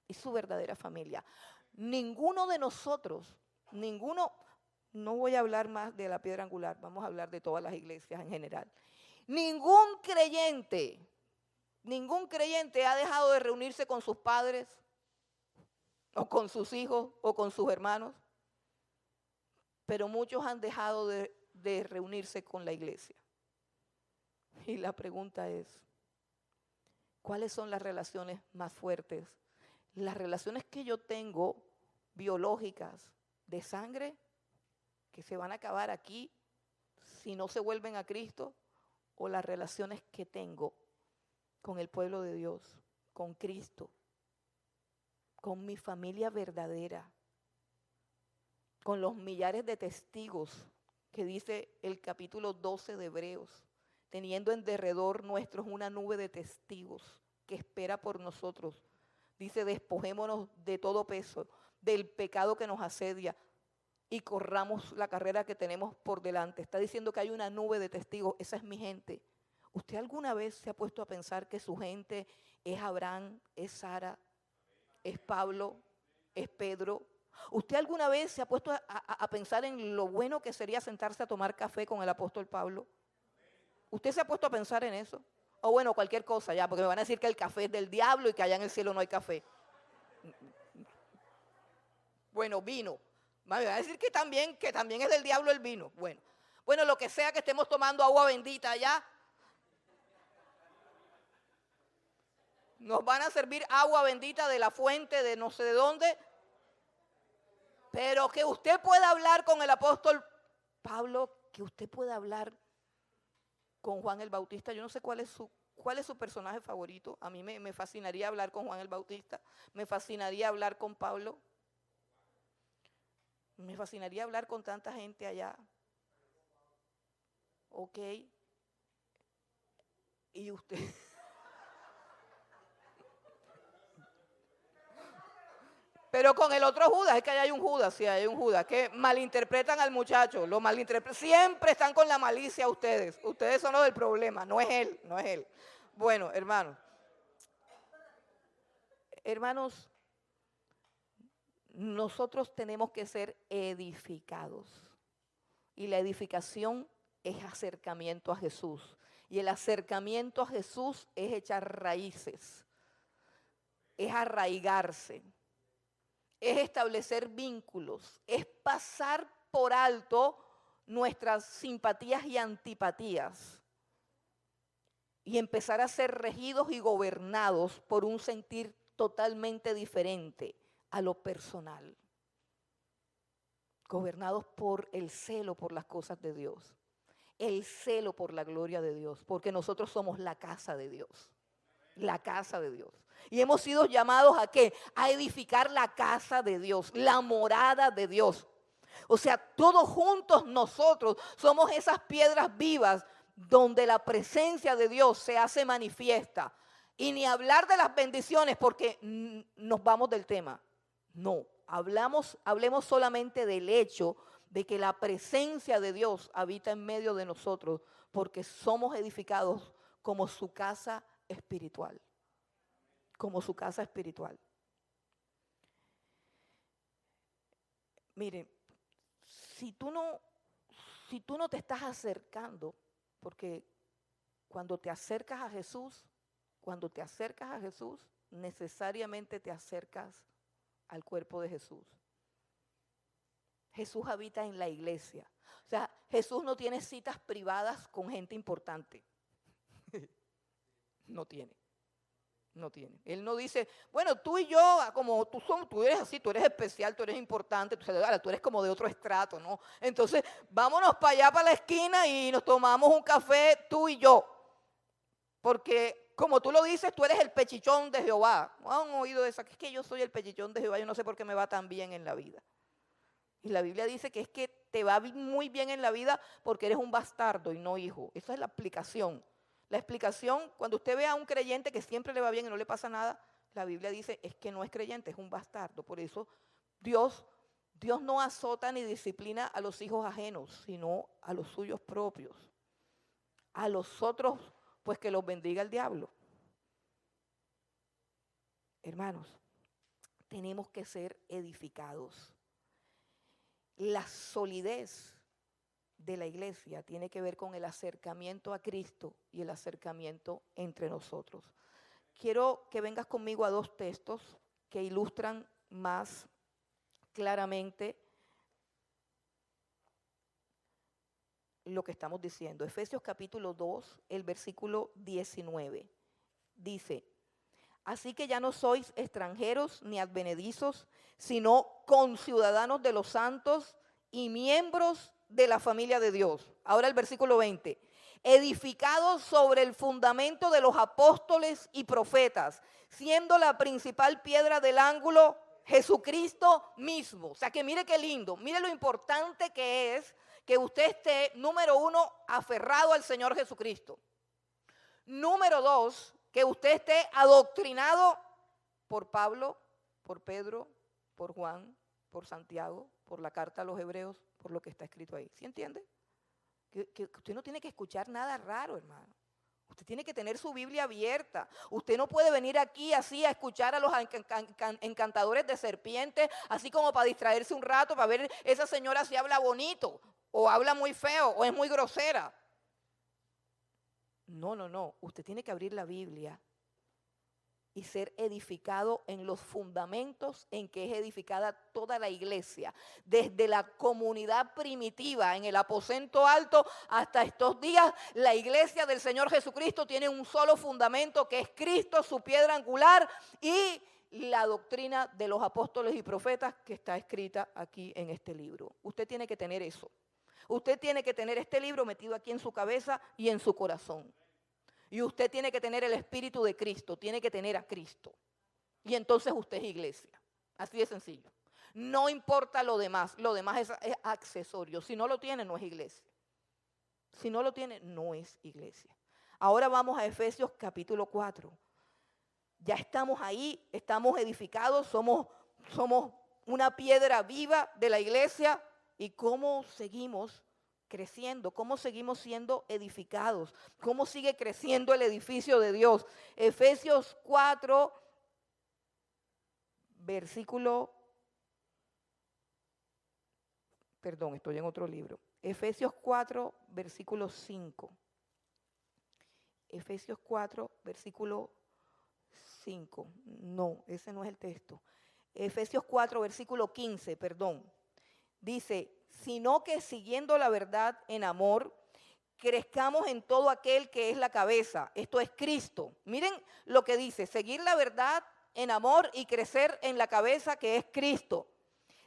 Speaker 1: es su verdadera familia. Ninguno de nosotros, no voy a hablar más de la piedra angular, vamos a hablar de todas las iglesias en general. Ningún creyente ha dejado de reunirse con sus padres, o con sus hijos, o con sus hermanos, pero muchos han dejado de reunirse con la iglesia. Y la pregunta es, ¿cuáles son las relaciones más fuertes? Las relaciones que yo tengo biológicas de sangre, que se van a acabar aquí si no se vuelven a Cristo, o las relaciones que tengo con el pueblo de Dios, con Cristo, con mi familia verdadera, con los millares de testigos que dice el capítulo 12 de Hebreos, teniendo en derredor nuestros una nube de testigos que espera por nosotros. Dice, despojémonos de todo peso, del pecado que nos asedia y corramos la carrera que tenemos por delante. Está diciendo que hay una nube de testigos, esa es mi gente. ¿Usted alguna vez se ha puesto a pensar que su gente es Abraham, es Sara, es Pablo, es Pedro? ¿Usted alguna vez se ha puesto a pensar en lo bueno que sería sentarse a tomar café con el apóstol Pablo? ¿Usted se ha puesto a pensar en eso? O bueno, cualquier cosa ya, porque me van a decir que el café es del diablo y que allá en el cielo no hay café. Bueno, vino. Me van a decir que también es del diablo el vino. Bueno, lo que sea que estemos tomando agua bendita allá, nos van a servir agua bendita de la fuente de no sé de dónde, pero que usted pueda hablar con el apóstol Pablo, que usted pueda hablar con Juan el Bautista. Yo no sé cuál es su personaje favorito. A mí me fascinaría hablar con Juan el Bautista, me fascinaría hablar con Pablo, me fascinaría hablar con tanta gente allá. Ok. Y usted... Pero con el otro Judas, es que hay un Judas, sí, hay un Judas, que malinterpretan al muchacho, lo malinterpretan, siempre están con la malicia ustedes son los del problema, no es él. Bueno, hermanos, nosotros tenemos que ser edificados, y la edificación es acercamiento a Jesús, y el acercamiento a Jesús es echar raíces, es arraigarse, es establecer vínculos, es pasar por alto nuestras simpatías y antipatías y empezar a ser regidos y gobernados por un sentir totalmente diferente a lo personal. Gobernados por el celo por las cosas de Dios, el celo por la gloria de Dios, porque nosotros somos la casa de Dios. La casa de Dios. Y hemos sido llamados ¿a qué? A edificar la casa de Dios, la morada de Dios. O sea, todos juntos nosotros somos esas piedras vivas donde la presencia de Dios se hace manifiesta. Y ni hablar de las bendiciones porque nos vamos del tema. No, hablemos solamente del hecho de que la presencia de Dios habita en medio de nosotros porque somos edificados como su casa espiritual, como su casa espiritual. Miren, si tú no te estás acercando, porque cuando te acercas a Jesús, necesariamente te acercas al cuerpo de Jesús. Jesús habita en la iglesia. O sea, Jesús no tiene citas privadas con gente importante. No tiene. Él no dice, bueno, tú y yo, como tú eres así, tú eres especial, tú eres importante, tú eres como de otro estrato, ¿no? Entonces, vámonos para allá, para la esquina y nos tomamos un café, tú y yo. Porque, como tú lo dices, tú eres el pechichón de Jehová. ¿No han oído eso? Es que yo soy el pechichón de Jehová, yo no sé por qué me va tan bien en la vida. Y la Biblia dice que es que te va muy bien en la vida porque eres un bastardo y no hijo. Esa es la aplicación. La explicación, cuando usted ve a un creyente que siempre le va bien y no le pasa nada, la Biblia dice es que no es creyente, es un bastardo. Por eso Dios no azota ni disciplina a los hijos ajenos, sino a los suyos propios. A los otros, pues que los bendiga el diablo. Hermanos, tenemos que ser edificados. La solidez de la iglesia tiene que ver con el acercamiento a Cristo y el acercamiento entre nosotros. Quiero que vengas conmigo a dos textos que ilustran más claramente lo que estamos diciendo. Efesios capítulo 2, el versículo 19. Dice: así que ya no sois extranjeros ni advenedizos, sino conciudadanos de los santos y miembros de la familia de Dios. Ahora el versículo 20. Edificados sobre el fundamento de los apóstoles y profetas, siendo la principal piedra del ángulo Jesucristo mismo. O sea que mire qué lindo, mire lo importante que es que usted esté, número uno, aferrado al Señor Jesucristo. Número dos, que usted esté adoctrinado por Pablo, por Pedro, por Juan, por Santiago, por la carta a los hebreos, por lo que está escrito ahí. ¿Sí entiende? Que usted no tiene que escuchar nada raro, hermano. Usted tiene que tener su Biblia abierta. Usted no puede venir aquí así a escuchar a los encantadores de serpientes, así como para distraerse un rato, para ver esa señora si habla bonito, o habla muy feo, o es muy grosera. No. Usted tiene que abrir la Biblia y ser edificado en los fundamentos en que es edificada toda la iglesia, desde la comunidad primitiva en el aposento alto hasta estos días. La iglesia del Señor Jesucristo tiene un solo fundamento, que es Cristo, su piedra angular, y la doctrina de los apóstoles y profetas que está escrita aquí en este libro. Usted tiene que tener eso. Usted tiene que tener este libro metido aquí en su cabeza y en su corazón. Y usted tiene que tener el Espíritu de Cristo, tiene que tener a Cristo. Y entonces usted es iglesia. Así de sencillo. No importa lo demás es accesorio. Si no lo tiene, no es iglesia. Si no lo tiene, no es iglesia. Ahora vamos a Efesios capítulo 4. Ya estamos ahí, estamos edificados, somos una piedra viva de la iglesia. ¿Y cómo seguimos creciendo? ¿Cómo seguimos siendo edificados? ¿Cómo sigue creciendo el edificio de Dios? Efesios 4, versículo, perdón, estoy en otro libro. Efesios 4, versículo 5. Efesios 4, versículo 5. No, ese no es el texto. Efesios 4, versículo 15, perdón. Dice: sino que siguiendo la verdad en amor, crezcamos en todo aquel que es la cabeza, esto es Cristo. Miren lo que dice: seguir la verdad en amor y crecer en la cabeza, que es Cristo,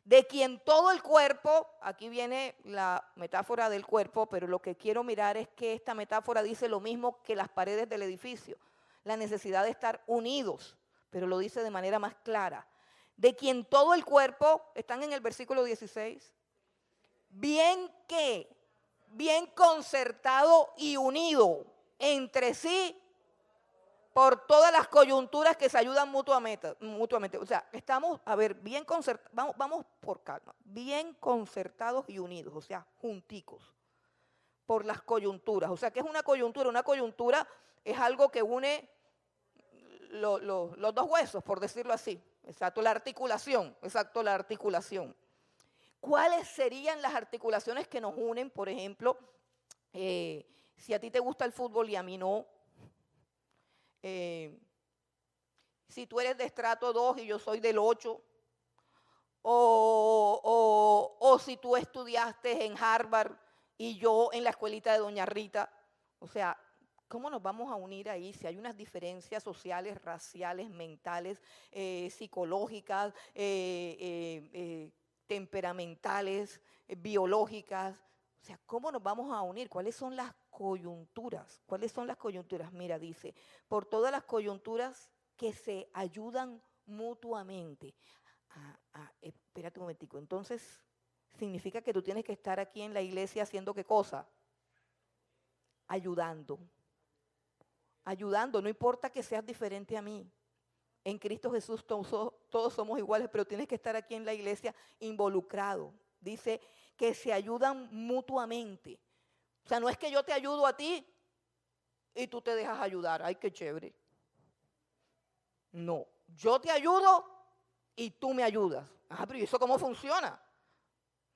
Speaker 1: de quien todo el cuerpo, aquí viene la metáfora del cuerpo, pero lo que quiero mirar es que esta metáfora dice lo mismo que las paredes del edificio, la necesidad de estar unidos, pero lo dice de manera más clara. De quien todo el cuerpo, están en el versículo 16, bien concertado y unido entre sí por todas las coyunturas que se ayudan mutuamente. O sea, estamos, a ver, bien concertados, vamos por calma, bien concertados y unidos, o sea, junticos, por las coyunturas. O sea, ¿qué es una coyuntura? Una coyuntura es algo que une los dos huesos, por decirlo así. Exacto, la articulación. ¿Cuáles serían las articulaciones que nos unen? Por ejemplo, si a ti te gusta el fútbol y a mí no. Si tú eres de estrato 2 y yo soy del 8. O si tú estudiaste en Harvard y yo en la escuelita de Doña Rita. O sea, ¿cómo nos vamos a unir ahí si hay unas diferencias sociales, raciales, mentales, psicológicas, temperamentales, biológicas? O sea, ¿cómo nos vamos a unir? ¿Cuáles son las coyunturas? Mira, dice, por todas las coyunturas que se ayudan mutuamente. Espérate un momentico. Entonces, ¿significa que tú tienes que estar aquí en la iglesia haciendo qué cosa? Ayudando. ayudando, no importa que seas diferente a mí. En Cristo Jesús todos somos iguales, pero tienes que estar aquí en la iglesia involucrado. Dice que se ayudan mutuamente. O sea, no es que yo te ayudo a ti y tú te dejas ayudar. Ay, qué chévere. No, yo te ayudo y tú me ayudas. Ah, pero ¿y eso cómo funciona?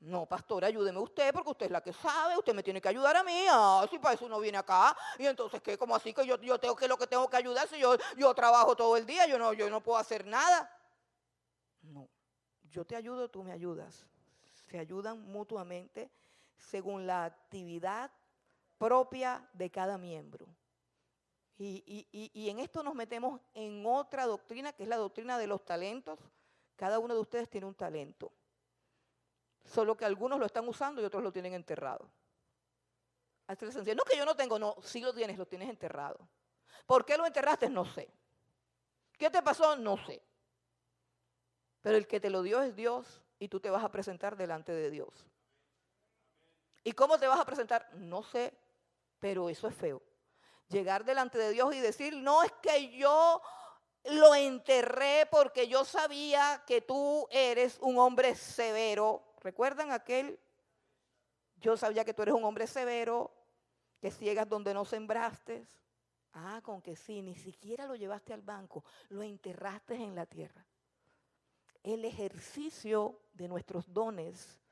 Speaker 1: No, pastora, ayúdeme usted porque usted es la que sabe, usted me tiene que ayudar a mí. Ah, si para eso uno viene acá. Y entonces, ¿qué? ¿Cómo así que yo tengo que lo que tengo que ayudar si yo trabajo todo el día, yo no puedo hacer nada? No, yo te ayudo, tú me ayudas. Se ayudan mutuamente según la actividad propia de cada miembro. Y en esto nos metemos en otra doctrina, que es la doctrina de los talentos. Cada uno de ustedes tiene un talento. Solo que algunos lo están usando y otros lo tienen enterrado. Así de sencillo. No que yo no tengo, no, sí lo tienes enterrado. ¿Por qué lo enterraste? No sé. ¿Qué te pasó? No sé. Pero el que te lo dio es Dios y tú te vas a presentar delante de Dios. ¿Y cómo te vas a presentar? No sé, pero eso es feo. Llegar delante de Dios y decir, no es que yo lo enterré porque yo sabía que tú eres un hombre severo. ¿Recuerdan aquel? Yo sabía que tú eres un hombre severo, que ciegas donde no sembraste. Ah, con que sí, ni siquiera lo llevaste al banco, lo enterraste en la tierra. El ejercicio de nuestros dones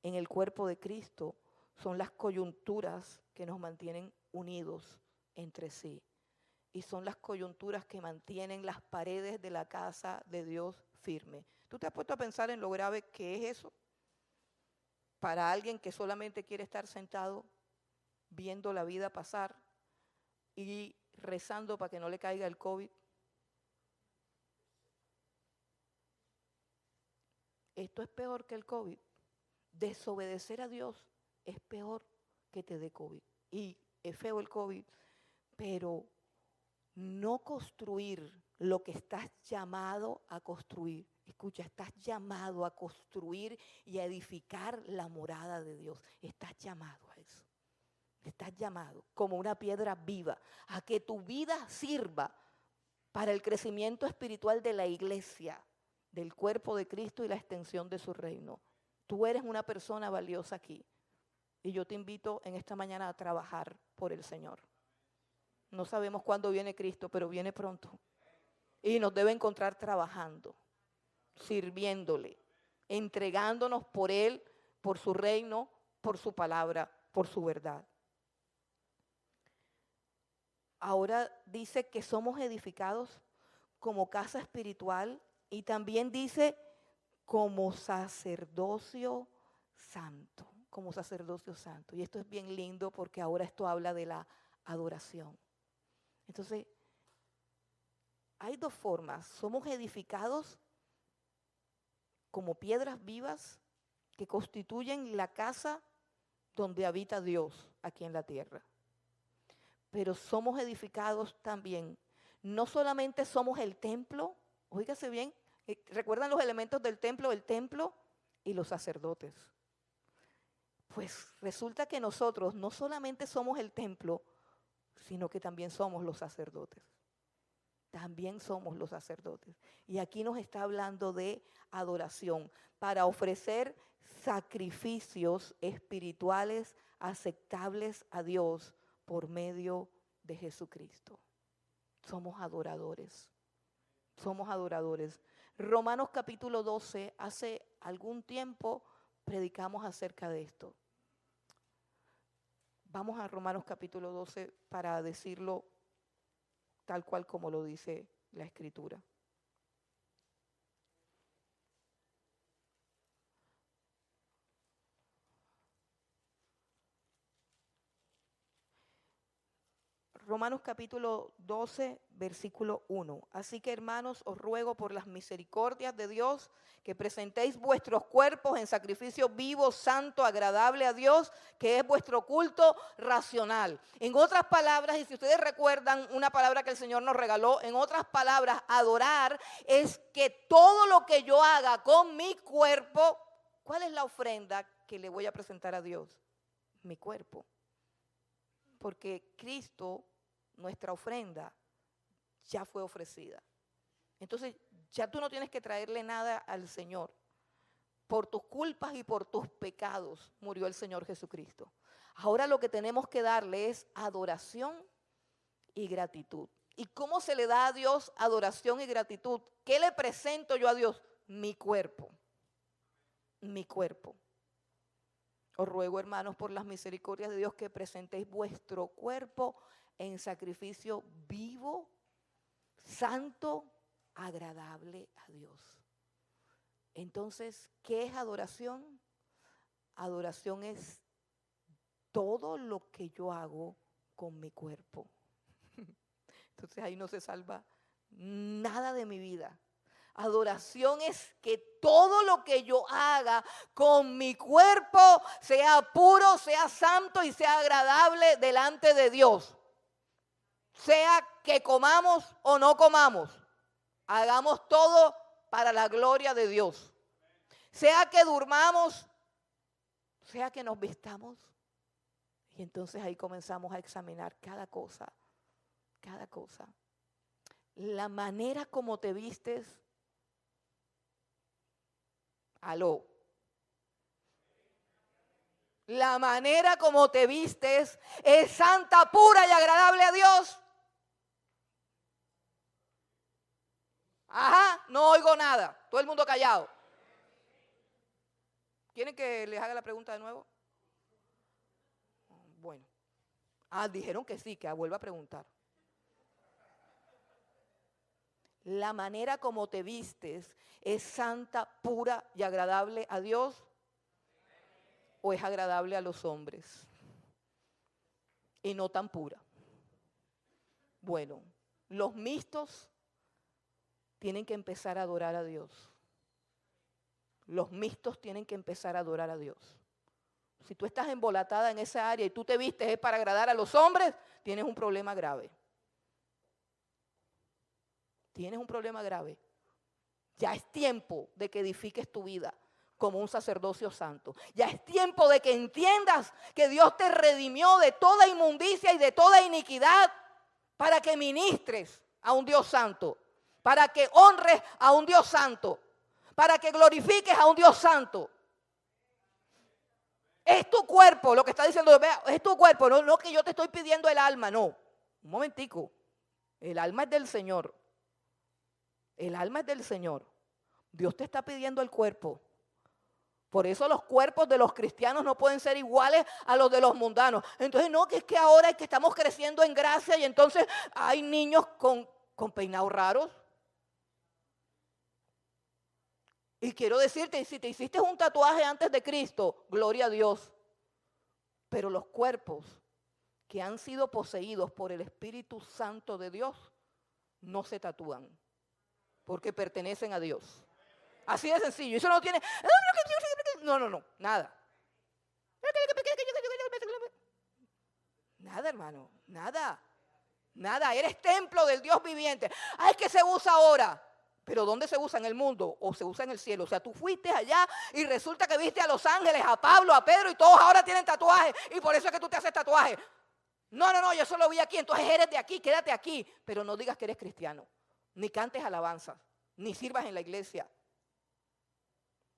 Speaker 1: en el cuerpo de Cristo son las coyunturas que nos mantienen unidos entre sí. Y son las coyunturas que mantienen las paredes de la casa de Dios firme. ¿Tú te has puesto a pensar en lo grave que es eso? Para alguien que solamente quiere estar sentado viendo la vida pasar y rezando para que no le caiga el COVID. Esto es peor que el COVID. Desobedecer a Dios es peor que te dé COVID. Y es feo el COVID, pero no construir lo que estás llamado a construir. Escucha, estás llamado a construir y a edificar la morada de Dios. Estás llamado a eso. Estás llamado como una piedra viva a que tu vida sirva para el crecimiento espiritual de la iglesia, del cuerpo de Cristo y la extensión de su reino. Tú eres una persona valiosa aquí y yo te invito en esta mañana a trabajar por el Señor. No sabemos cuándo viene Cristo, pero viene pronto. Y nos debe encontrar trabajando, sirviéndole, entregándonos por Él, por su reino, por su palabra, por su verdad. Ahora dice que somos edificados como casa espiritual y también dice como sacerdocio santo, como sacerdocio santo. Y esto es bien lindo porque ahora esto habla de la adoración. Entonces, hay dos formas. Somos edificados como piedras vivas que constituyen la casa donde habita Dios aquí en la tierra. Pero somos edificados también. No solamente somos el templo, óigase bien, ¿recuerdan los elementos del templo? El templo y los sacerdotes. Pues resulta que nosotros no solamente somos el templo, sino que también somos los sacerdotes. También somos los sacerdotes. Y aquí nos está hablando de adoración para ofrecer sacrificios espirituales aceptables a Dios por medio de Jesucristo. Somos adoradores. Somos adoradores. Romanos capítulo 12, hace algún tiempo predicamos acerca de esto. Vamos a Romanos capítulo 12 para decirlo tal cual como lo dice la Escritura. Romanos capítulo 12, versículo 1. Así que, hermanos, os ruego por las misericordias de Dios que presentéis vuestros cuerpos en sacrificio vivo, santo, agradable a Dios, que es vuestro culto racional. En otras palabras, y si ustedes recuerdan una palabra que el Señor nos regaló, en otras palabras, adorar es que todo lo que yo haga con mi cuerpo, ¿cuál es la ofrenda que le voy a presentar a Dios? Mi cuerpo. Porque Cristo nuestra ofrenda ya fue ofrecida. Entonces, ya tú no tienes que traerle nada al Señor. Por tus culpas y por tus pecados murió el Señor Jesucristo. Ahora lo que tenemos que darle es adoración y gratitud. ¿Y cómo se le da a Dios adoración y gratitud? ¿Qué le presento yo a Dios? Mi cuerpo. Mi cuerpo. Os ruego, hermanos, por las misericordias de Dios, que presentéis vuestro cuerpo en sacrificio vivo, santo, agradable a Dios. Entonces, ¿qué es adoración? Adoración es todo lo que yo hago con mi cuerpo. Entonces ahí no se salva nada de mi vida. Adoración es que todo lo que yo haga con mi cuerpo sea puro, sea santo y sea agradable delante de Dios. Sea que comamos o no comamos, hagamos todo para la gloria de Dios. Sea que durmamos, sea que nos vistamos. Y entonces ahí comenzamos a examinar cada cosa, cada cosa. La manera como te vistes, aló. La manera como te vistes es santa, pura y agradable a Dios. Ajá, no oigo nada. Todo el mundo callado. ¿Quieren que les haga la pregunta de nuevo? Bueno. Dijeron que sí, que vuelva a preguntar. La manera como te vistes es santa, pura y agradable a Dios, o es agradable a los hombres y no tan pura. Bueno, los mixtos tienen que empezar a adorar a Dios. Los mixtos tienen que empezar a adorar a Dios. Si tú estás embolatada en esa área y tú te vistes es para agradar a los hombres, tienes un problema grave. Tienes un problema grave. Ya es tiempo de que edifiques tu vida como un sacerdocio santo. Ya es tiempo de que entiendas que Dios te redimió de toda inmundicia y de toda iniquidad para que ministres a un Dios santo, para que honres a un Dios santo, para que glorifiques a un Dios santo. Es tu cuerpo, lo que está diciendo, vea, es tu cuerpo, no que yo te estoy pidiendo el alma, no. Un momentico, el alma es del Señor. El alma es del Señor. Dios te está pidiendo el cuerpo. Por eso los cuerpos de los cristianos no pueden ser iguales a los de los mundanos. Entonces no, que es que ahora es que estamos creciendo en gracia y entonces hay niños con peinados raros. Y quiero decirte, si te hiciste un tatuaje antes de Cristo, gloria a Dios. Pero los cuerpos que han sido poseídos por el Espíritu Santo de Dios no se tatúan porque pertenecen a Dios. Así de sencillo. Eso no tiene... No, nada. Nada, hermano, nada. Eres templo del Dios viviente. Es que se usa ahora. Pero ¿dónde se usa? ¿En el mundo o se usa en el cielo? O sea, tú fuiste allá y resulta que viste a los ángeles, a Pablo, a Pedro y todos ahora tienen tatuajes y por eso es que tú te haces tatuaje. No, yo solo vi aquí, entonces eres de aquí, quédate aquí. Pero no digas que eres cristiano, ni cantes alabanzas, ni sirvas en la iglesia.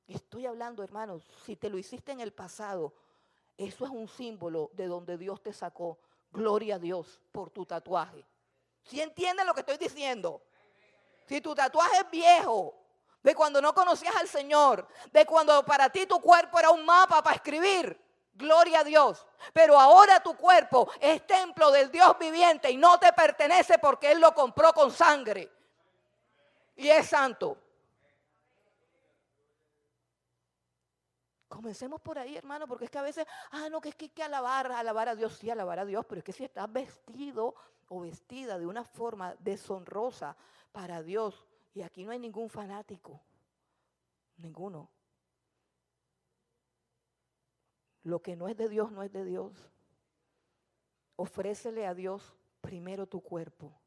Speaker 1: Estoy hablando, hermanos, si te lo hiciste en el pasado, eso es un símbolo de donde Dios te sacó. Gloria a Dios por tu tatuaje. ¿Sí entienden lo que estoy diciendo? Si tu tatuaje es viejo, de cuando no conocías al Señor, de cuando para ti tu cuerpo era un mapa para escribir, gloria a Dios. Pero ahora tu cuerpo es templo del Dios viviente y no te pertenece porque Él lo compró con sangre. Y es santo. Comencemos por ahí, hermano, porque es que a veces, no, que es que hay que alabar a Dios, sí, alabar a Dios, pero es que si estás vestido o vestida de una forma deshonrosa para Dios, y aquí no hay ningún fanático, ninguno. Lo que no es de Dios, no es de Dios. Ofrécele a Dios primero tu cuerpo,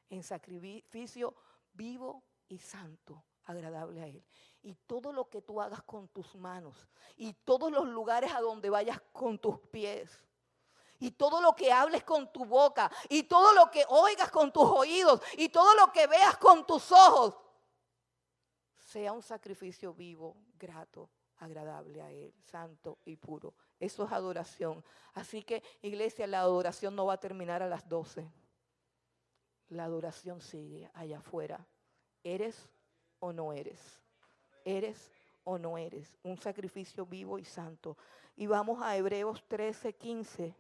Speaker 1: en sacrificio vivo y santo, agradable a Él. Y todo lo que tú hagas con tus manos y todos los lugares a donde vayas con tus pies Y todo lo que hables con tu boca, y todo lo que oigas con tus oídos, y todo lo que veas con tus ojos, sea un sacrificio vivo, grato, agradable a Él, santo y puro. Eso es adoración. Así que, iglesia, la adoración no va a terminar a las 12. La adoración sigue allá afuera. ¿Eres o no eres? ¿Eres o no eres? Un sacrificio vivo y santo. Y vamos a Hebreos 13:15.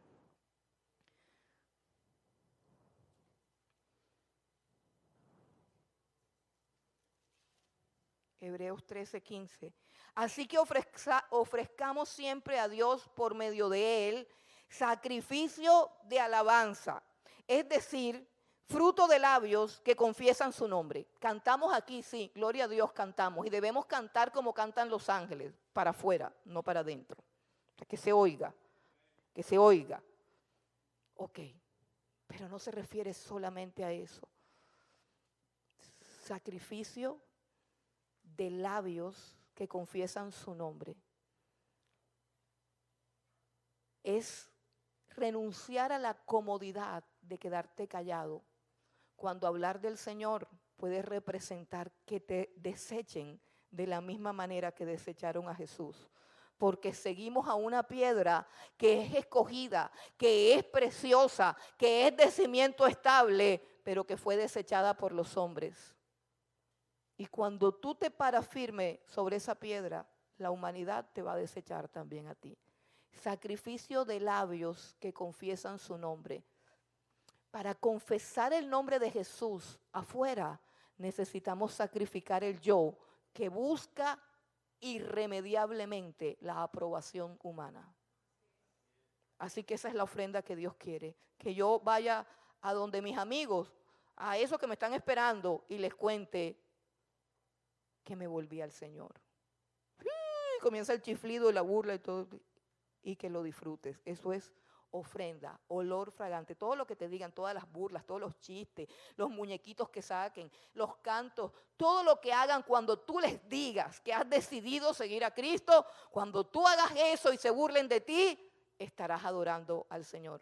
Speaker 1: Hebreos 13:15. Así que ofrezcamos siempre a Dios por medio de Él sacrificio de alabanza, es decir, fruto de labios que confiesan su nombre. Cantamos aquí, sí, gloria a Dios, cantamos. Y debemos cantar como cantan los ángeles, para afuera, no para adentro. O sea, que se oiga, que se oiga. Ok, pero no se refiere solamente a eso. Sacrificio de labios que confiesan su nombre. Es renunciar a la comodidad de quedarte callado. Cuando hablar del Señor puede representar que te desechen de la misma manera que desecharon a Jesús. Porque seguimos a una piedra que es escogida, que es preciosa, que es de cimiento estable, pero que fue desechada por los hombres. Y cuando tú te paras firme sobre esa piedra, la humanidad te va a desechar también a ti. Sacrificio de labios que confiesan su nombre. Para confesar el nombre de Jesús afuera, necesitamos sacrificar el yo que busca irremediablemente la aprobación humana. Así que esa es la ofrenda que Dios quiere. Que yo vaya a donde mis amigos, a esos que me están esperando, y les cuente que me volví al Señor. Y comienza el chiflido y la burla y todo, y que lo disfrutes. Eso es ofrenda, olor fragante. Todo lo que te digan, todas las burlas, todos los chistes, los muñequitos que saquen, los cantos, todo lo que hagan cuando tú les digas que has decidido seguir a Cristo, cuando tú hagas eso y se burlen de ti, estarás adorando al Señor.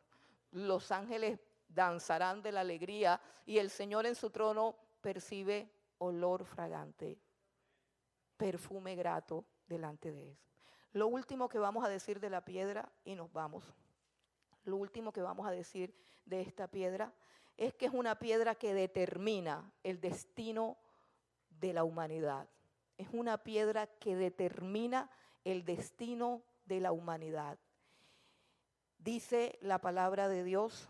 Speaker 1: Los ángeles danzarán de la alegría y el Señor en su trono percibe olor fragante, perfume grato delante de Él. Lo último que vamos a decir de la piedra, y nos vamos. Lo último que vamos a decir de esta piedra es que es una piedra que determina el destino de la humanidad. Es una piedra que determina el destino de la humanidad. Dice la palabra de Dios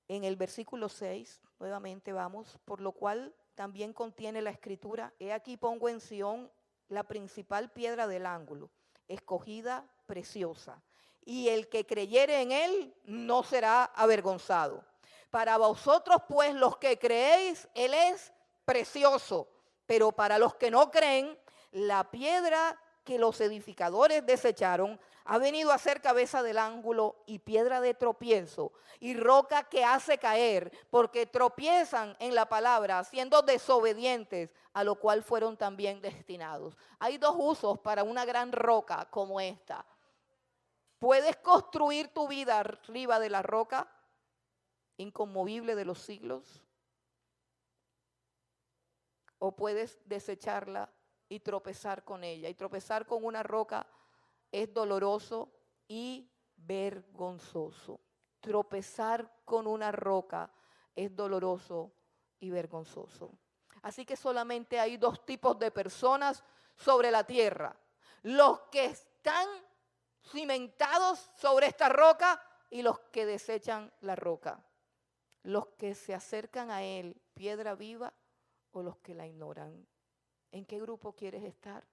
Speaker 1: en el versículo 6, nuevamente vamos, por lo cual también contiene la escritura: he aquí pongo en Sión la principal piedra del ángulo, escogida, preciosa, y el que creyere en él no será avergonzado. Para vosotros pues los que creéis, él es precioso, pero para los que no creen, la piedra que los edificadores desecharon ha venido a ser cabeza del ángulo y piedra de tropiezo y roca que hace caer, porque tropiezan en la palabra, siendo desobedientes, a lo cual fueron también destinados. Hay dos usos para una gran roca como esta. Puedes construir tu vida arriba de la roca inconmovible de los siglos, o puedes desecharla y tropezar con ella. Y tropezar con una roca es doloroso y vergonzoso. Tropezar con una roca es doloroso y vergonzoso. Así que solamente hay dos tipos de personas sobre la tierra: los que están cimentados sobre esta roca y los que desechan la roca. Los que se acercan a él, piedra viva, o los que la ignoran. ¿En qué grupo quieres estar?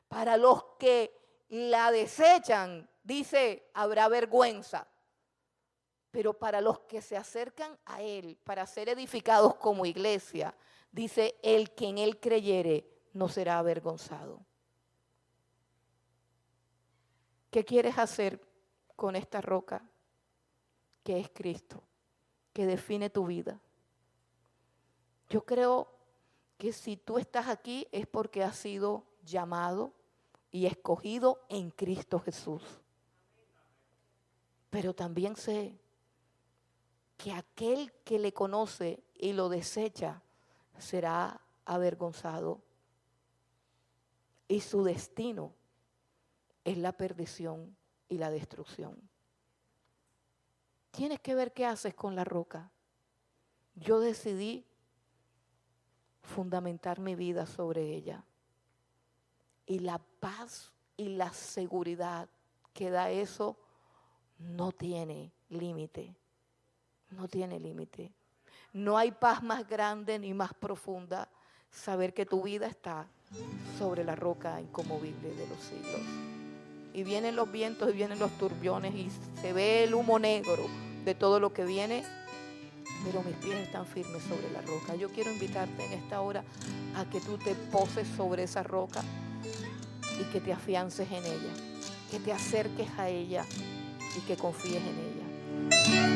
Speaker 1: Para los que la desechan, dice, habrá vergüenza. Pero para los que se acercan a él para ser edificados como iglesia, dice, el que en él creyere no será avergonzado. ¿Qué quieres hacer con esta roca que es Cristo, que define tu vida? Yo creo que si tú estás aquí es porque has sido llamado y escogido en Cristo Jesús. Pero también sé que aquel que le conoce y lo desecha será avergonzado. Y su destino es la perdición y la destrucción. Tienes que ver qué haces con la roca. Yo decidí fundamentar mi vida sobre ella. Y la paz y la seguridad que da eso no tiene límite. No tiene límite. No hay paz más grande ni más profunda saber que tu vida está sobre la roca inconmovible de los siglos. Y vienen los vientos y vienen los turbiones y se ve el humo negro de todo lo que viene, pero mis pies están firmes sobre la roca. Yo quiero invitarte en esta hora a que tú te poses sobre esa roca y que te afiances en ella, que te acerques a ella y que confíes en ella.